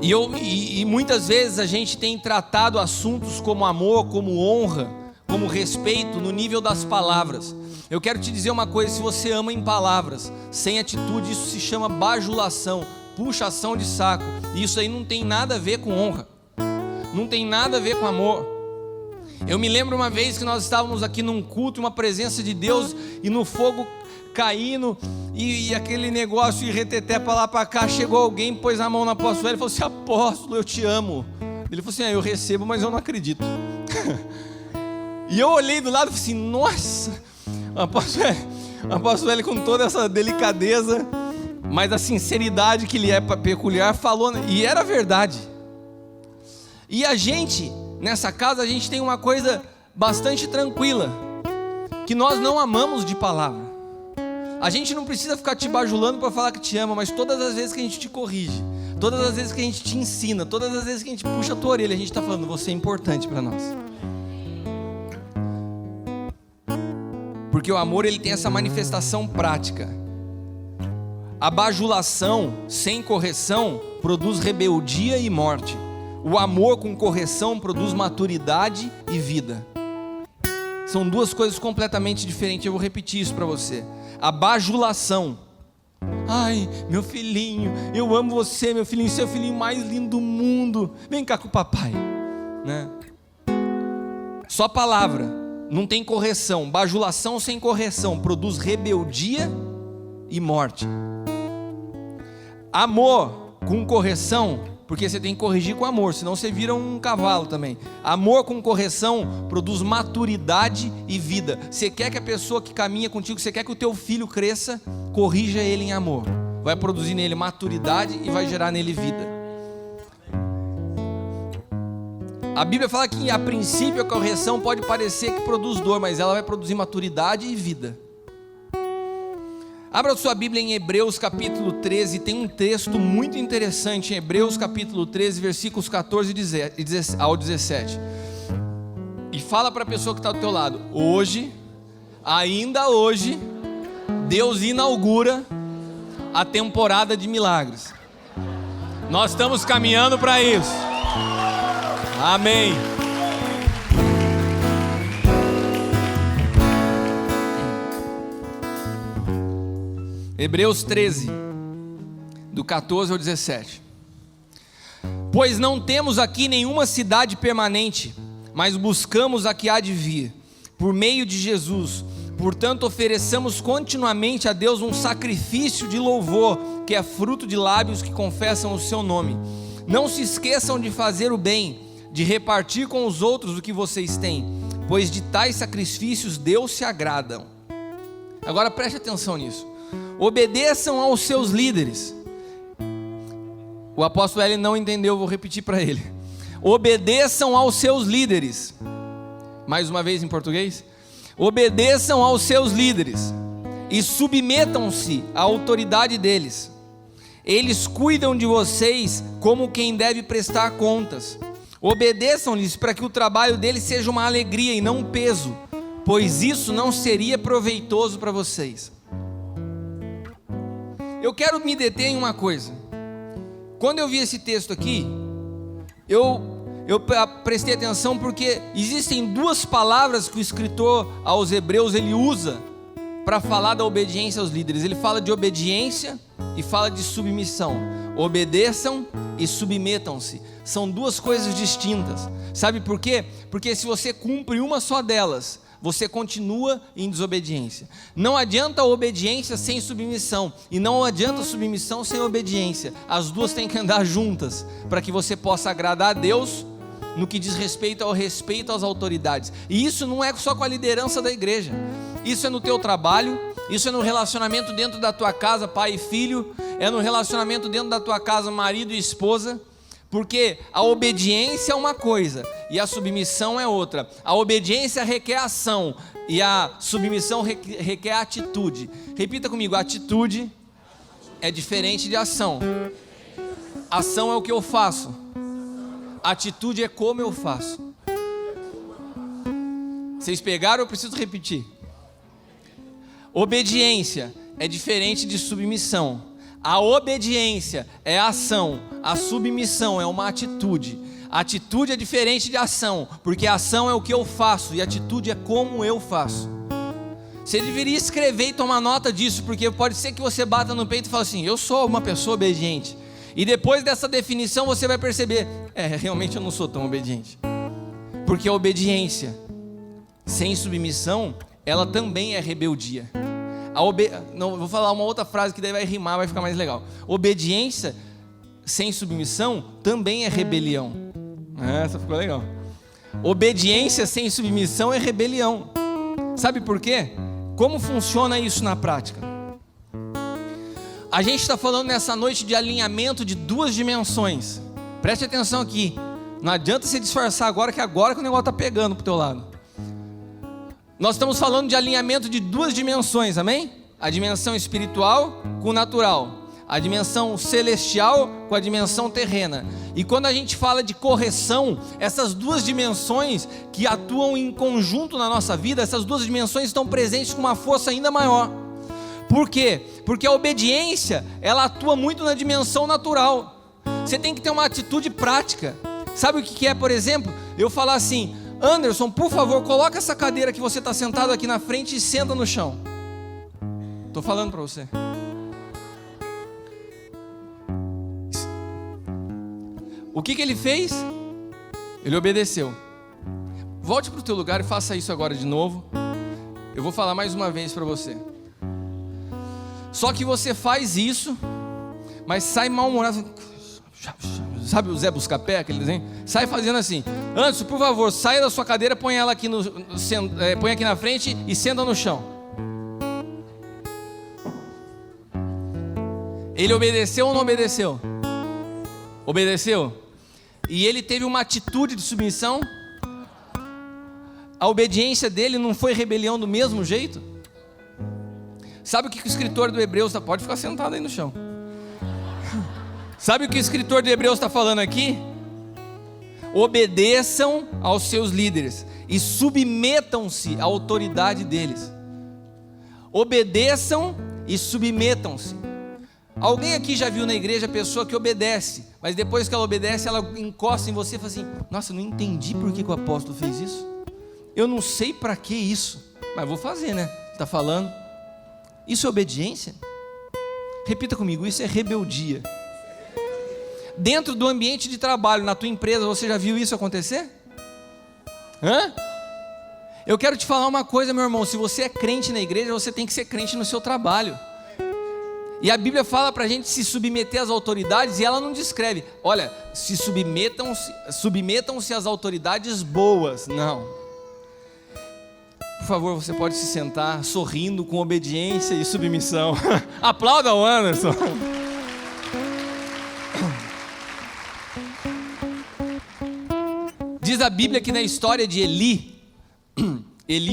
E muitas vezes a gente tem tratado assuntos como amor, como honra, como respeito no nível das palavras. Eu quero te dizer uma coisa: se você ama em palavras, sem atitude, isso se chama bajulação, puxação de saco. E isso aí não tem nada a ver com honra, não tem nada a ver com amor. Eu me lembro uma vez que nós estávamos aqui num culto, uma presença de Deus, e no fogo caindo, e aquele negócio, e reteté para lá para cá, chegou alguém, pôs a mão no apóstolo, ele falou assim: apóstolo, eu te amo. Ele falou assim: eu recebo, mas eu não acredito. E eu olhei do lado e falei assim: nossa, o apóstolo Hélio, com toda essa delicadeza, mas a sinceridade que lhe é peculiar, falou, e era verdade. E a gente, nessa casa, a gente tem uma coisa bastante tranquila, que nós não amamos de palavra. A gente não precisa ficar te bajulando para falar que te ama, mas todas as vezes que a gente te corrige, todas as vezes que a gente te ensina, todas as vezes que a gente puxa a tua orelha, a gente está falando: você é importante para nós. Porque o amor, ele tem essa manifestação prática. A bajulação sem correção produz rebeldia e morte. O amor com correção produz maturidade e vida. São duas coisas completamente diferentes. Eu vou repetir isso para você. A bajulação: ai, meu filhinho, eu amo você, meu filhinho, você é o filhinho mais lindo do mundo, vem cá com o papai, né? Só palavra. Não tem correção. Bajulação sem correção produz rebeldia e morte. Amor com correção, porque você tem que corrigir com amor, senão você vira um cavalo também. Amor com correção produz maturidade e vida. Você quer que a pessoa que caminha contigo, você quer que o teu filho cresça, corrija ele em amor. Vai produzir nele maturidade e vai gerar nele vida. A Bíblia fala que a princípio a correção pode parecer que produz dor, mas ela vai produzir maturidade e vida. Abra sua Bíblia em Hebreus capítulo 13, tem um texto muito interessante em Hebreus capítulo 13, versículos 14 ao 17. E fala para a pessoa que está do teu lado: hoje, ainda hoje, Deus inaugura a temporada de milagres. Nós estamos caminhando para isso. Amém. Hebreus 13, do 14 ao 17. Pois não temos aqui nenhuma cidade permanente, mas buscamos a que há de vir, por meio de Jesus. Portanto, ofereçamos continuamente a Deus um sacrifício de louvor, que é fruto de lábios que confessam o seu nome. Não se esqueçam de fazer o bem, de repartir com os outros o que vocês têm, pois de tais sacrifícios Deus se agrada. Agora preste atenção nisso. Obedeçam aos seus líderes. O apóstolo Hélio não entendeu, vou repetir para ele. Obedeçam aos seus líderes. Mais uma vez em português. Obedeçam aos seus líderes e submetam-se à autoridade deles. Eles cuidam de vocês como quem deve prestar contas. Obedeçam-lhes para que o trabalho deles seja uma alegria e não um peso, pois isso não seria proveitoso para vocês. Eu quero me deter em uma coisa. Quando eu vi esse texto aqui, eu prestei atenção porque existem duas palavras que o escritor aos Hebreus ele usa para falar da obediência aos líderes. Ele fala de obediência e fala de submissão. Obedeçam e submetam-se. São duas coisas distintas. Sabe por quê? Porque se você cumpre uma só delas, você continua em desobediência. Não adianta obediência sem submissão, e não adianta submissão sem obediência. As duas têm que andar juntas, para que você possa agradar a Deus no que diz respeito às autoridades. E isso não é só com a liderança da igreja, isso é no teu trabalho, isso é no relacionamento dentro da tua casa, pai e filho, é no relacionamento dentro da tua casa, marido e esposa, porque a obediência é uma coisa e a submissão é outra. A obediência requer ação e a submissão requer atitude. Repita comigo: atitude é diferente de ação. Ação é o que eu faço, atitude é como eu faço. Vocês pegaram ou eu preciso repetir? Obediência é diferente de submissão. A obediência é ação, a submissão é uma atitude. A atitude é diferente de ação, porque a ação é o que eu faço e a atitude é como eu faço. Você deveria escrever e tomar nota disso, porque pode ser que você bata no peito e fale assim: eu sou uma pessoa obediente. E depois dessa definição você vai perceber: realmente eu não sou tão obediente. Porque a obediência sem submissão, ela também é rebeldia. Não, vou falar uma outra frase que daí vai rimar, vai ficar mais legal. Obediência sem submissão também é rebelião. Essa ficou legal. Obediência sem submissão é rebelião. Sabe por quê? Como funciona isso na prática? A gente está falando nessa noite de alinhamento de duas dimensões. Preste atenção aqui. Não adianta se disfarçar agora que o negócio está pegando para o teu lado. Nós estamos falando de alinhamento de duas dimensões, amém? A dimensão espiritual com o natural, a dimensão celestial com a dimensão terrena. E quando a gente fala de correção, essas duas dimensões que atuam em conjunto na nossa vida, essas duas dimensões estão presentes com uma força ainda maior. Por quê? Porque a obediência, ela atua muito na dimensão natural. Você tem que ter uma atitude prática. Sabe o que é, por exemplo? Eu falar assim: Anderson, por favor, coloca essa cadeira que você está sentado aqui na frente e senta no chão. Estou falando para você. O que ele fez? Ele obedeceu. Volte para o teu lugar e faça isso agora de novo. Eu vou falar mais uma vez para você. Só que você faz isso, mas sai mal-humorado. Sabe o Zé Buscapé, aquele desenho? Sai fazendo assim: Anderson, por favor, saia da sua cadeira, põe ela aqui, põe aqui na frente e senta no chão. Ele obedeceu ou não obedeceu? Obedeceu. E ele teve uma atitude de submissão. A obediência dele não foi rebelião do mesmo jeito? Sabe o que o escritor do Hebreus está... Pode ficar sentado aí no chão. Sabe o que o escritor de Hebreus está falando aqui? Obedeçam aos seus líderes e submetam-se à autoridade deles. Obedeçam e submetam-se. Alguém aqui já viu na igreja a pessoa que obedece, mas depois que ela obedece, ela encosta em você e fala assim: nossa, eu não entendi por que o apóstolo fez isso. Eu não sei para que isso, mas vou fazer, né? Está falando. Isso é obediência? Repita comigo: isso é rebeldia. Dentro do ambiente de trabalho, na tua empresa, você já viu isso acontecer? Eu quero te falar uma coisa, meu irmão: se você é crente na igreja, você tem que ser crente no seu trabalho. E a Bíblia fala para a gente se submeter às autoridades, e ela não descreve: olha, se submetam-se às autoridades boas. Não. Por favor, você pode se sentar sorrindo com obediência e submissão. Aplauda o Anderson. Diz a Bíblia que na história de Eli,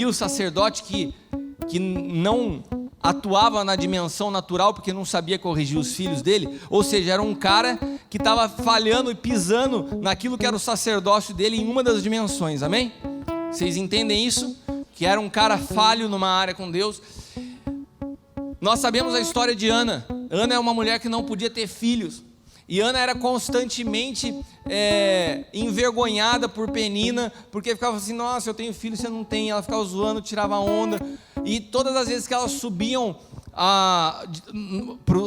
o sacerdote que não atuava na dimensão natural porque não sabia corrigir os filhos dele, ou seja, era um cara que estava falhando e pisando naquilo que era o sacerdócio dele em uma das dimensões, amém? Vocês entendem isso? Que era um cara falho numa área com Deus. Nós sabemos a história de Ana. Ana é uma mulher que não podia ter filhos. E Ana era constantemente envergonhada por Penina, porque ficava assim: nossa, eu tenho filho, você não tem. Ela ficava zoando, tirava onda. E todas as vezes que elas subiam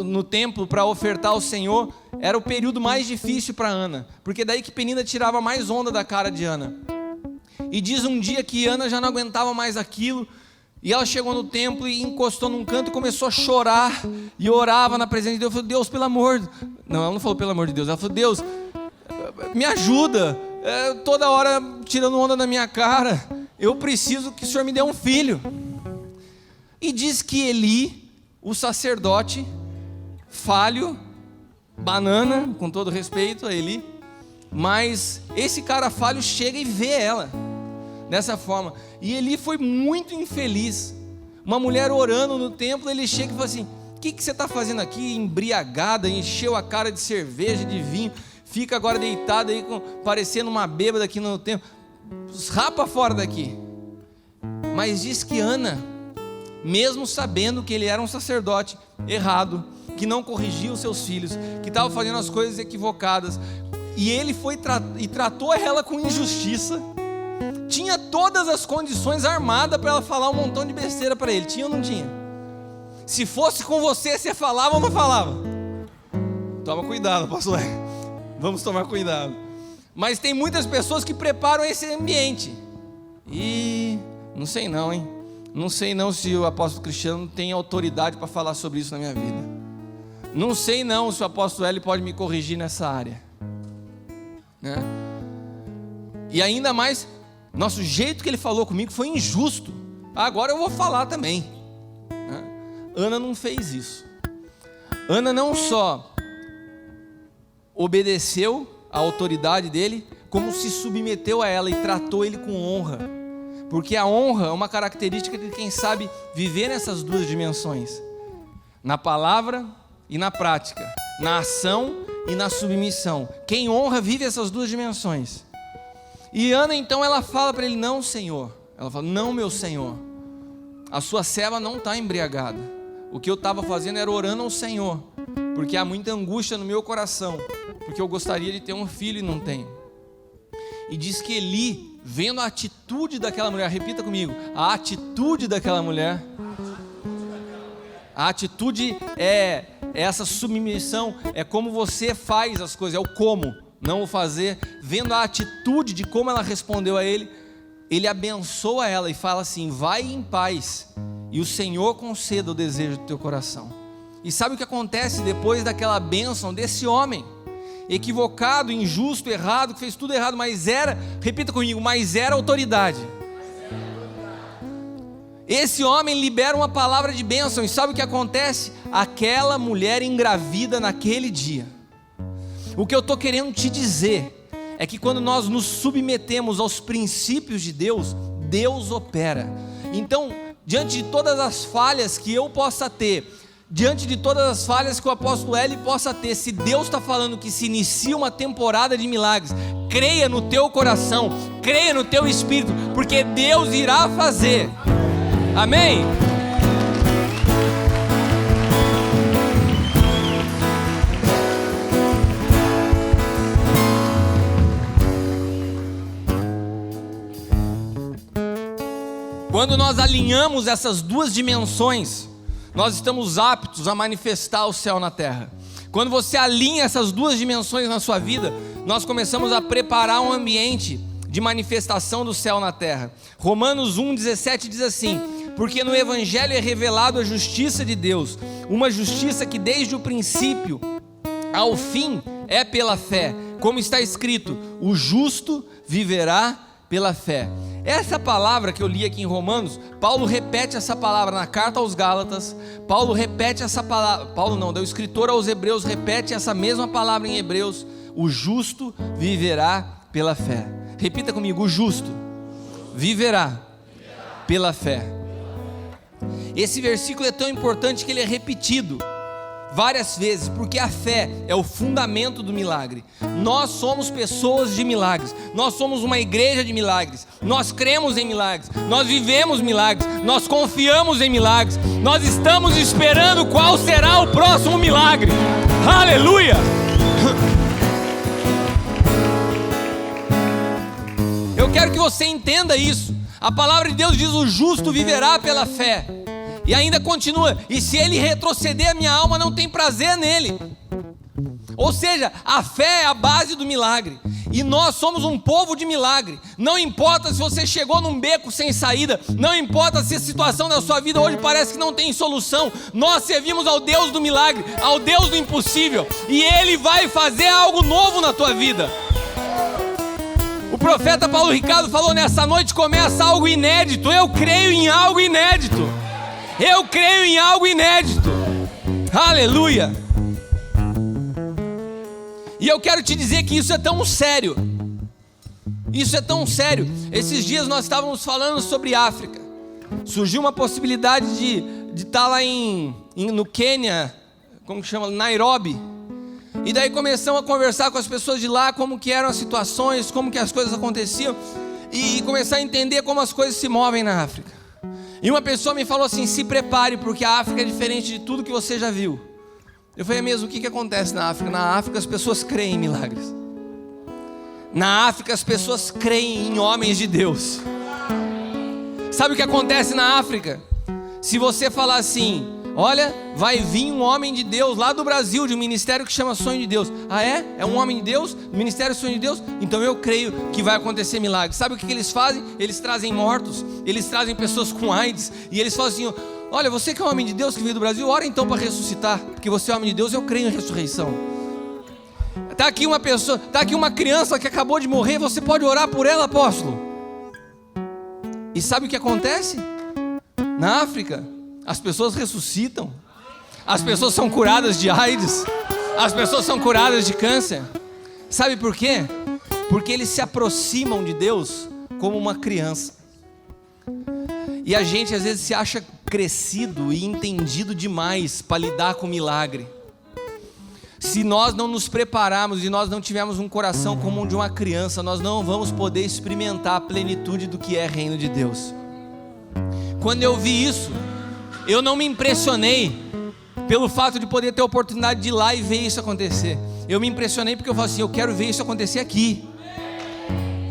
no templo para ofertar ao Senhor, era o período mais difícil para Ana, porque daí que Penina tirava mais onda da cara de Ana. E diz um dia que Ana já não aguentava mais aquilo, e ela chegou no templo e encostou num canto e começou a chorar, e orava na presença de Deus. Falou: Deus, pelo amor... Não, ela não falou pelo amor de Deus, ela falou: Deus, me ajuda, toda hora tirando onda na minha cara, eu preciso que o Senhor me dê um filho. E diz que Eli, o sacerdote, falho, banana, com todo respeito a Eli, mas esse cara falho chega e vê ela dessa forma. E Eli foi muito infeliz. Uma mulher orando no templo, ele chega e fala assim: o que você está fazendo aqui, embriagada, encheu a cara de cerveja, de vinho, fica agora deitada aí, parecendo uma bêbada aqui no templo, rapa fora daqui. Mas diz que Ana, mesmo sabendo que ele era um sacerdote errado, que não corrigia os seus filhos, que estava fazendo as coisas equivocadas, e ele foi e tratou ela com injustiça, tinha todas as condições armadas para ela falar um montão de besteira para ele. Tinha ou não tinha? Se fosse com você, você falava ou não falava? Toma cuidado, pastor. Vamos tomar cuidado. Mas tem muitas pessoas que preparam esse ambiente. E não sei não, hein? Não sei não se o apóstolo Cristiano tem autoridade para falar sobre isso na minha vida. Não sei não se o apóstolo Hélio pode me corrigir nessa área, né? E ainda mais, nosso jeito que ele falou comigo foi injusto. Agora eu vou falar também, né? Ana não fez isso. Ana não só obedeceu à autoridade dele, como se submeteu a ela e tratou ele com honra. Porque a honra é uma característica de quem sabe viver nessas duas dimensões, na palavra e na prática, na ação e na submissão. Quem honra vive essas duas dimensões. E Ana então ela fala para ele: não, Senhor. Ela fala: não, meu Senhor, a sua serva não está embriagada. O que eu estava fazendo era orando ao Senhor, porque há muita angústia no meu coração, porque eu gostaria de ter um filho e não tenho. E diz que Eli, vendo a atitude daquela mulher, repita comigo: a atitude daquela mulher. A atitude é essa submissão, é como você faz as coisas, é o como, não o fazer. Vendo a atitude de como ela respondeu a ele, ele abençoa ela e fala assim: vai em paz, e o Senhor conceda o desejo do teu coração. E sabe o que acontece depois daquela bênção desse homem? Equivocado, injusto, errado, que fez tudo errado, mas era, repita comigo, mas era autoridade. Esse homem libera uma palavra de bênção, e sabe o que acontece? Aquela mulher engravida naquele dia. O que eu estou querendo te dizer é que quando nós nos submetemos aos princípios de Deus, Deus opera. Então, diante de todas as falhas que eu possa ter, diante de todas as falhas que o apóstolo Hélio possa ter, se Deus está falando que se inicia uma temporada de milagres, creia no teu coração, creia no teu espírito, porque Deus irá fazer. Amém? Quando nós alinhamos essas duas dimensões, nós estamos aptos a manifestar o céu na terra. Quando você alinha essas duas dimensões na sua vida, nós começamos a preparar um ambiente de manifestação do céu na terra. Romanos 1,17 diz assim: porque no Evangelho é revelado a justiça de Deus, uma justiça que desde o princípio ao fim é pela fé, como está escrito: o justo viverá pela fé. Essa palavra que eu li aqui em Romanos, Paulo repete essa palavra na carta aos Gálatas, Paulo repete essa palavra, o escritor aos Hebreus repete essa mesma palavra em Hebreus: o justo viverá pela fé. Repita comigo: o justo viverá pela fé. Esse versículo é tão importante que ele é repetido várias vezes, porque a fé é o fundamento do milagre. Nós somos pessoas de milagres, nós somos uma igreja de milagres, nós cremos em milagres, nós vivemos milagres, nós confiamos em milagres, nós estamos esperando qual será o próximo milagre. Aleluia! Eu quero que você entenda isso. A palavra de Deus diz: o justo viverá pela fé. E ainda continua: e se ele retroceder, a minha alma não tem prazer nele. Ou seja, a fé é a base do milagre. E nós somos um povo de milagre. Não importa se você chegou num beco sem saída, não importa se a situação da sua vida hoje parece que não tem solução, nós servimos ao Deus do milagre, ao Deus do impossível, e Ele vai fazer algo novo na tua vida. O profeta Paulo Ricardo falou: nessa noite começa algo inédito. Eu creio em algo inédito. Eu creio em algo inédito. Aleluia. E eu quero te dizer que isso é tão sério. Isso é tão sério. Esses dias nós estávamos falando sobre África. Surgiu uma possibilidade de estar lá no Quênia, como que chama? Nairobi. E daí começamos a conversar com as pessoas de lá, como que eram as situações, como que as coisas aconteciam, e começar a entender como as coisas se movem na África. E uma pessoa me falou assim: se prepare, porque a África é diferente de tudo que você já viu. Eu falei: mesmo, o que acontece na África? Na África as pessoas creem em milagres. Na África as pessoas creem em homens de Deus. Sabe o que acontece na África? Se você falar assim: olha, vai vir um homem de Deus lá do Brasil, de um ministério que chama Sonho de Deus. Ah é? É um homem de Deus? Ministério Sonho de Deus? Então eu creio que vai acontecer milagre. Sabe o que eles fazem? Eles trazem mortos, eles trazem pessoas com AIDS, e eles falam assim: olha, você que é um homem de Deus que veio do Brasil, ora então para ressuscitar, porque você é homem de Deus, eu creio em ressurreição. Está aqui uma pessoa, está aqui uma criança que acabou de morrer, você pode orar por ela, apóstolo? E sabe o que acontece? Na África, as pessoas ressuscitam, as pessoas são curadas de AIDS, as pessoas são curadas de câncer. Sabe por quê? Porque eles se aproximam de Deus como uma criança. E a gente às vezes se acha crescido e entendido demais para lidar com milagre. Se nós não nos prepararmos e nós não tivermos um coração como o de uma criança, nós não vamos poder experimentar a plenitude do que é reino de Deus. Quando eu vi isso, eu não me impressionei pelo fato de poder ter a oportunidade de ir lá e ver isso acontecer. Eu me impressionei porque eu falei assim: eu quero ver isso acontecer aqui.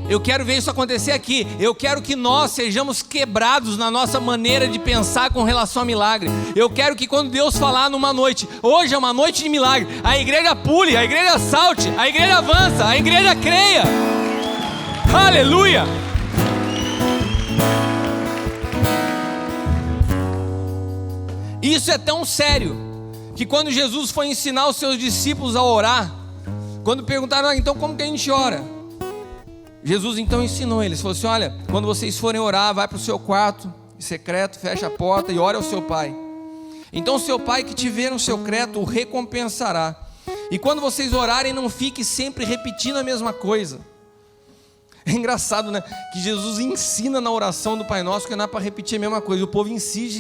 Eu quero ver isso acontecer aqui. Eu quero que nós sejamos quebrados na nossa maneira de pensar com relação a milagre. Eu quero que quando Deus falar numa noite: hoje é uma noite de milagre, a igreja pule, a igreja salte, a igreja avança, a igreja creia. Aleluia. Isso é tão sério que quando Jesus foi ensinar os seus discípulos a orar, quando perguntaram: então como que a gente ora? Jesus então ensinou eles, falou assim: olha, quando vocês forem orar, vai para o seu quarto em secreto, fecha a porta e ore ao seu pai. Então o seu pai que te vê no secreto o recompensará. E quando vocês orarem, não fique sempre repetindo a mesma coisa. É engraçado, né? Que Jesus ensina na oração do Pai Nosso que não é para repetir a mesma coisa. O povo insiste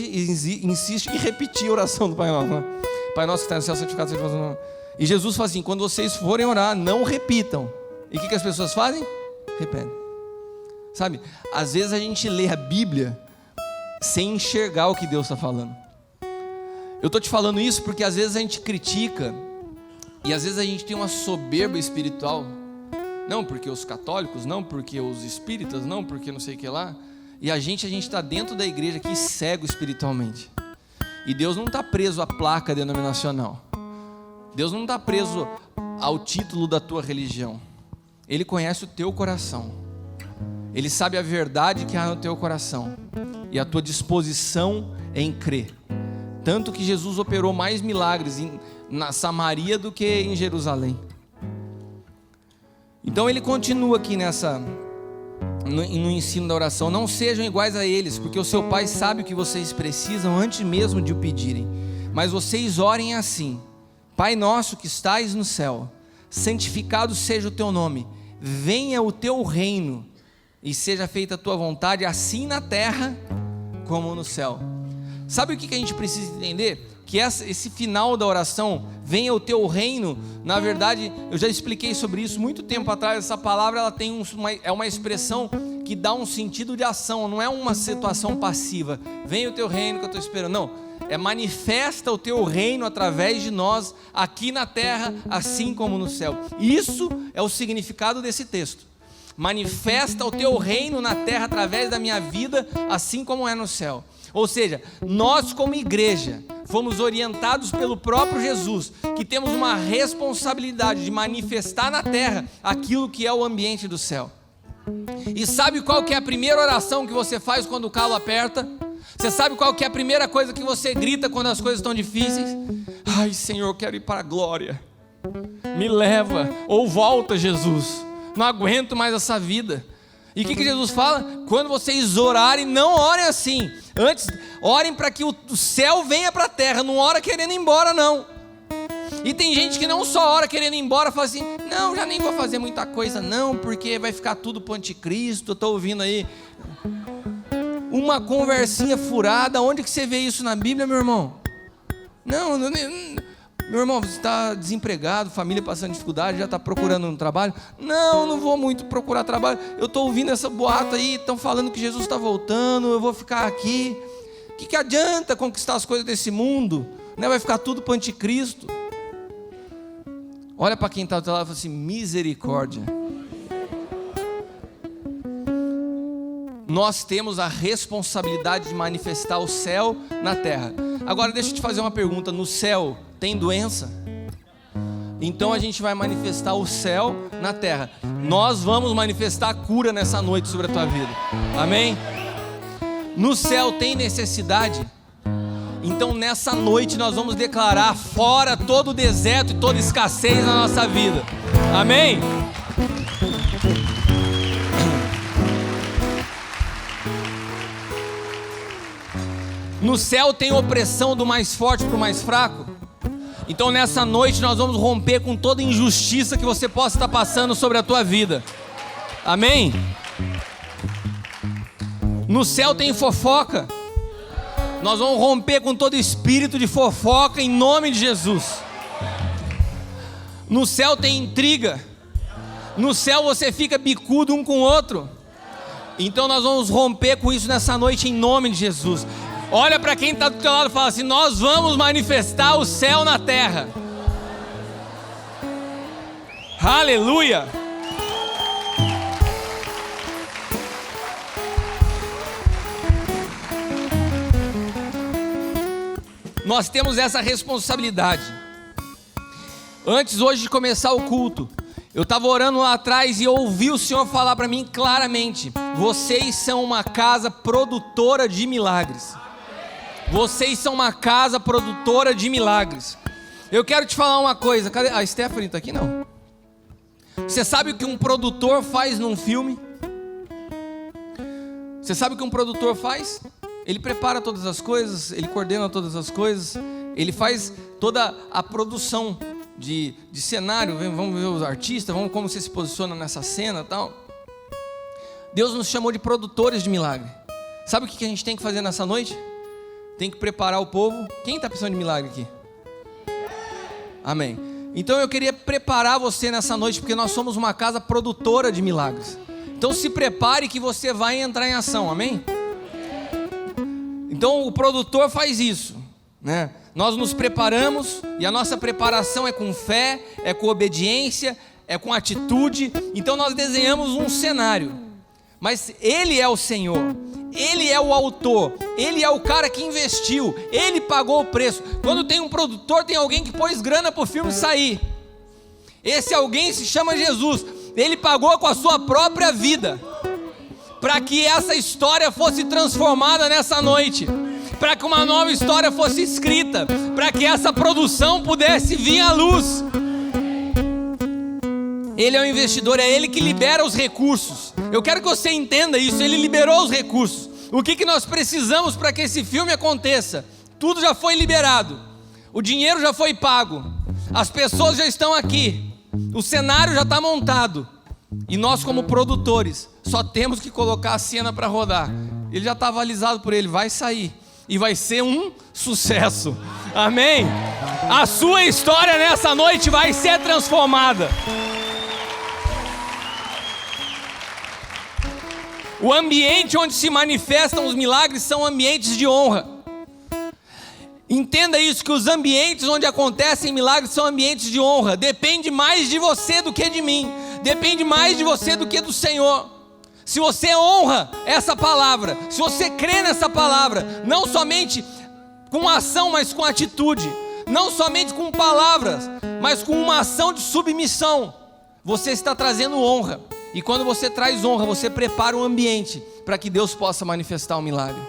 em repetir a oração do Pai Nosso, né? Pai Nosso que está no céu, santificado seja o vosso nome. E Jesus fala assim: quando vocês forem orar, não repitam. E o que as pessoas fazem? Repetem. Sabe, às vezes a gente lê a Bíblia sem enxergar o que Deus está falando. Eu estou te falando isso porque às vezes a gente critica, e às vezes a gente tem uma soberba espiritual. Não porque os católicos, não porque os espíritas, não porque não sei o que lá. E a gente está dentro da igreja aqui cego espiritualmente. E Deus não está preso à placa denominacional. Deus não está preso ao título da tua religião. Ele conhece o teu coração. Ele sabe a verdade que há no teu coração e a tua disposição em crer. Tanto que Jesus operou mais milagres na Samaria do que em Jerusalém. Então ele continua aqui no ensino da oração: não sejam iguais a eles, porque o seu Pai sabe o que vocês precisam antes mesmo de o pedirem. Mas vocês orem assim: Pai nosso que estais no céu, santificado seja o teu nome, venha o teu reino e seja feita a tua vontade, assim na terra como no céu. Sabe o que a gente precisa entender? Que esse final da oração, venha o teu reino, na verdade, eu já expliquei sobre isso muito tempo atrás. Essa palavra ela tem uma expressão que dá um sentido de ação, não é uma situação passiva. Venha o teu reino que eu estou esperando, não. É manifesta o teu reino através de nós, aqui na terra, assim como no céu. Isso é o significado desse texto. Manifesta o teu reino na terra através da minha vida, assim como é no céu. Ou seja, nós como igreja fomos orientados pelo próprio Jesus, que temos uma responsabilidade de manifestar na terra aquilo que é o ambiente do céu. E sabe qual que é a primeira oração que você faz quando o calo aperta? Você sabe qual que é a primeira coisa que você grita quando as coisas estão difíceis? Ai, Senhor, eu quero ir para a glória. Me leva, ou volta, Jesus. Não aguento mais essa vida. E o que Jesus fala? Quando vocês orarem, não orem assim. Antes, orem para que o céu venha para a terra. Não ora querendo ir embora, não. E tem gente que não só ora querendo ir embora, fala assim, não, já nem vou fazer muita coisa não, porque vai ficar tudo para o anticristo. Eu estou ouvindo aí uma conversinha furada. Onde que você vê isso na Bíblia, meu irmão? Não, meu irmão, você está desempregado, família passando dificuldade, já está procurando um trabalho? Não vou muito procurar trabalho. Eu estou ouvindo essa boato aí, estão falando que Jesus está voltando, eu vou ficar aqui. O que adianta conquistar as coisas desse mundo? Né? Vai ficar tudo para o anticristo. Olha para quem está do teu lado e fala assim, misericórdia. Nós temos a responsabilidade de manifestar o céu na terra. Agora deixa eu te fazer uma pergunta, no céu tem doença? Então a gente vai manifestar o céu na terra. Nós vamos manifestar a cura nessa noite sobre a tua vida. Amém? No céu tem necessidade? Então nessa noite nós vamos declarar fora todo o deserto e toda escassez na nossa vida. Amém? No céu tem opressão do mais forte para o mais fraco. Então nessa noite nós vamos romper com toda injustiça que você possa estar passando sobre a tua vida. Amém? No céu tem fofoca. Nós vamos romper com todo espírito de fofoca em nome de Jesus. No céu tem intriga. No céu você fica bicudo um com o outro. Então nós vamos romper com isso nessa noite em nome de Jesus. Olha para quem está do teu lado e fala assim, nós vamos manifestar o céu na terra. Aleluia. Nós temos essa responsabilidade. Antes hoje de começar o culto, eu estava orando lá atrás e eu ouvi o Senhor falar para mim claramente, vocês são uma casa produtora de milagres. Vocês são uma casa produtora de milagres. Eu quero te falar uma coisa. Cadê? A Stephanie está aqui? Não. Você sabe o que um produtor faz num filme? Você sabe o que um produtor faz? Ele prepara todas as coisas, ele coordena todas as coisas, ele faz toda a produção de cenário. Vamos ver os artistas, vamos como você se posiciona nessa cena e tal. Deus nos chamou de produtores de milagre. Sabe o que a gente tem que fazer nessa noite? Tem que preparar o povo. Quem está precisando de milagre aqui? Amém. Então eu queria preparar você nessa noite, porque nós somos uma casa produtora de milagres. Então se prepare que você vai entrar em ação, amém? Então o produtor faz isso, né? Nós nos preparamos e a nossa preparação é com fé, é com obediência, é com atitude. Então nós desenhamos um cenário, mas Ele é o Senhor. Ele é o autor, Ele é o cara que investiu, Ele pagou o preço. Quando tem um produtor, tem alguém que pôs grana para o filme sair. Esse alguém se chama Jesus. Ele pagou com a sua própria vida, para que essa história fosse transformada nessa noite, para que uma nova história fosse escrita, para que essa produção pudesse vir à luz. Ele é o investidor, é Ele que libera os recursos. Eu quero que você entenda isso, Ele liberou os recursos. O que nós precisamos para que esse filme aconteça? Tudo já foi liberado, o dinheiro já foi pago, as pessoas já estão aqui, o cenário já está montado, e nós como produtores só temos que colocar a cena para rodar. Ele já está avalizado por Ele, vai sair e vai ser um sucesso, amém? A sua história nessa noite vai ser transformada. O ambiente onde se manifestam os milagres são ambientes de honra. Entenda isso, que os ambientes onde acontecem milagres são ambientes de honra. Depende mais de você do que de mim. Depende mais de você do que do Senhor. Se você honra essa palavra, se você crê nessa palavra, não somente com ação, mas com atitude, não somente com palavras, mas com uma ação de submissão, você está trazendo honra. E quando você traz honra, você prepara um ambiente para que Deus possa manifestar um milagre.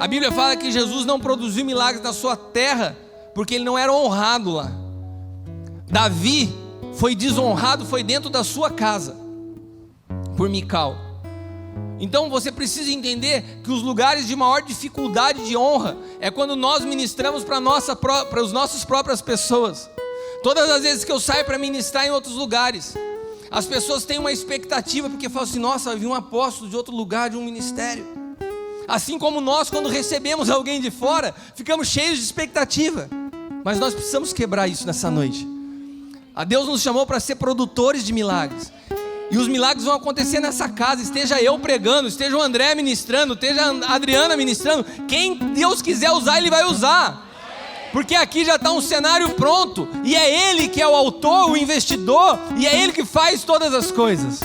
A Bíblia fala que Jesus não produziu milagres na sua terra, porque ele não era honrado lá. Davi foi desonrado, foi dentro da sua casa, por Mical. Então você precisa entender que os lugares de maior dificuldade de honra é quando nós ministramos para as nossas próprias pessoas. Todas as vezes que eu saio para ministrar em outros lugares, as pessoas têm uma expectativa, porque falam assim: nossa, vai vir um apóstolo de outro lugar, de um ministério. Assim como nós, quando recebemos alguém de fora, ficamos cheios de expectativa. Mas nós precisamos quebrar isso nessa noite. A Deus nos chamou para ser produtores de milagres. E os milagres vão acontecer nessa casa. Esteja eu pregando, esteja o André ministrando, esteja a Adriana ministrando. Quem Deus quiser usar, Ele vai usar. Porque aqui já está um cenário pronto. E é Ele que é o autor, o investidor. E é Ele que faz todas as coisas.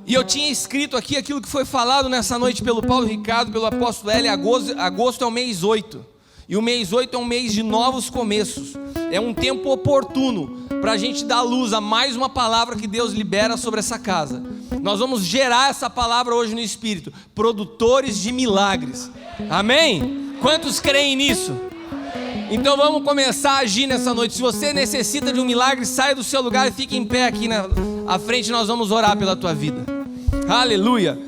E eu tinha escrito aqui aquilo que foi falado nessa noite pelo Paulo Ricardo, pelo apóstolo L. Agosto é o mês 8. E o mês 8 é um mês de novos começos. É um tempo oportuno para a gente dar luz a mais uma palavra que Deus libera sobre essa casa. Nós vamos gerar essa palavra hoje no Espírito. Produtores de milagres. Amém? Quantos creem nisso? Então vamos começar a agir nessa noite. Se você necessita de um milagre, saia do seu lugar e fique em pé aqui à frente. Nós vamos orar pela tua vida. Aleluia.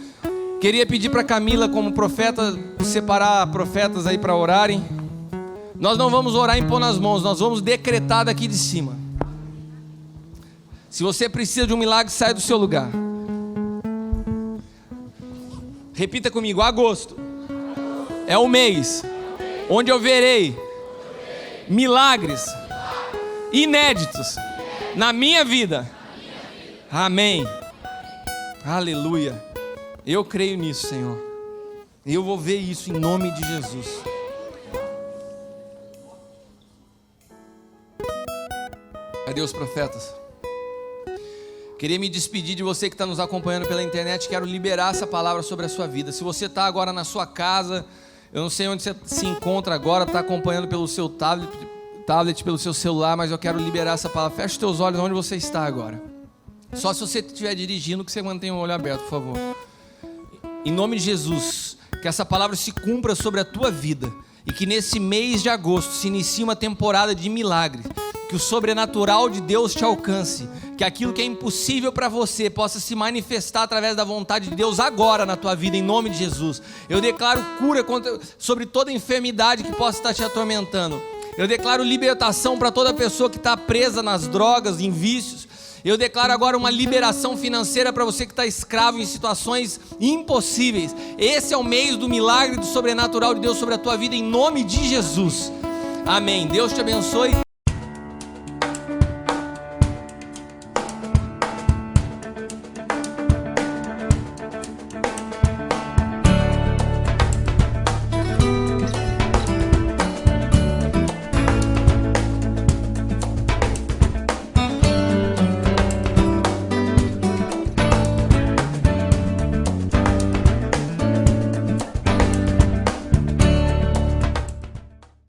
Queria pedir para Camila, como profeta, separar profetas aí para orarem. Nós não vamos orar em pôr nas mãos, nós vamos decretar daqui de cima. Se você precisa de um milagre, sai do seu lugar. Repita comigo: agosto é o mês onde eu verei milagres inéditos na minha vida. Amém. Aleluia. Eu creio nisso, Senhor. Eu vou ver isso em nome de Jesus. Adeus, profetas. Queria me despedir de você que está nos acompanhando pela internet. Quero liberar essa palavra sobre a sua vida. Se você está agora na sua casa, eu não sei onde você se encontra agora, está acompanhando pelo seu tablet, pelo seu celular, mas eu quero liberar essa palavra. Feche os teus olhos onde você está agora. Só se você estiver dirigindo, que você mantenha o olho aberto, por favor. Em nome de Jesus, que essa palavra se cumpra sobre a tua vida. E que nesse mês de agosto se inicie uma temporada de milagres. Que o sobrenatural de Deus te alcance. Que aquilo que é impossível para você possa se manifestar através da vontade de Deus agora na tua vida, em nome de Jesus. Eu declaro cura sobre toda enfermidade que possa estar te atormentando. Eu declaro libertação para toda pessoa que está presa nas drogas, em vícios. Eu declaro agora uma liberação financeira para você que está escravo em situações impossíveis. Esse é o mês do milagre do sobrenatural de Deus sobre a tua vida, em nome de Jesus. Amém. Deus te abençoe.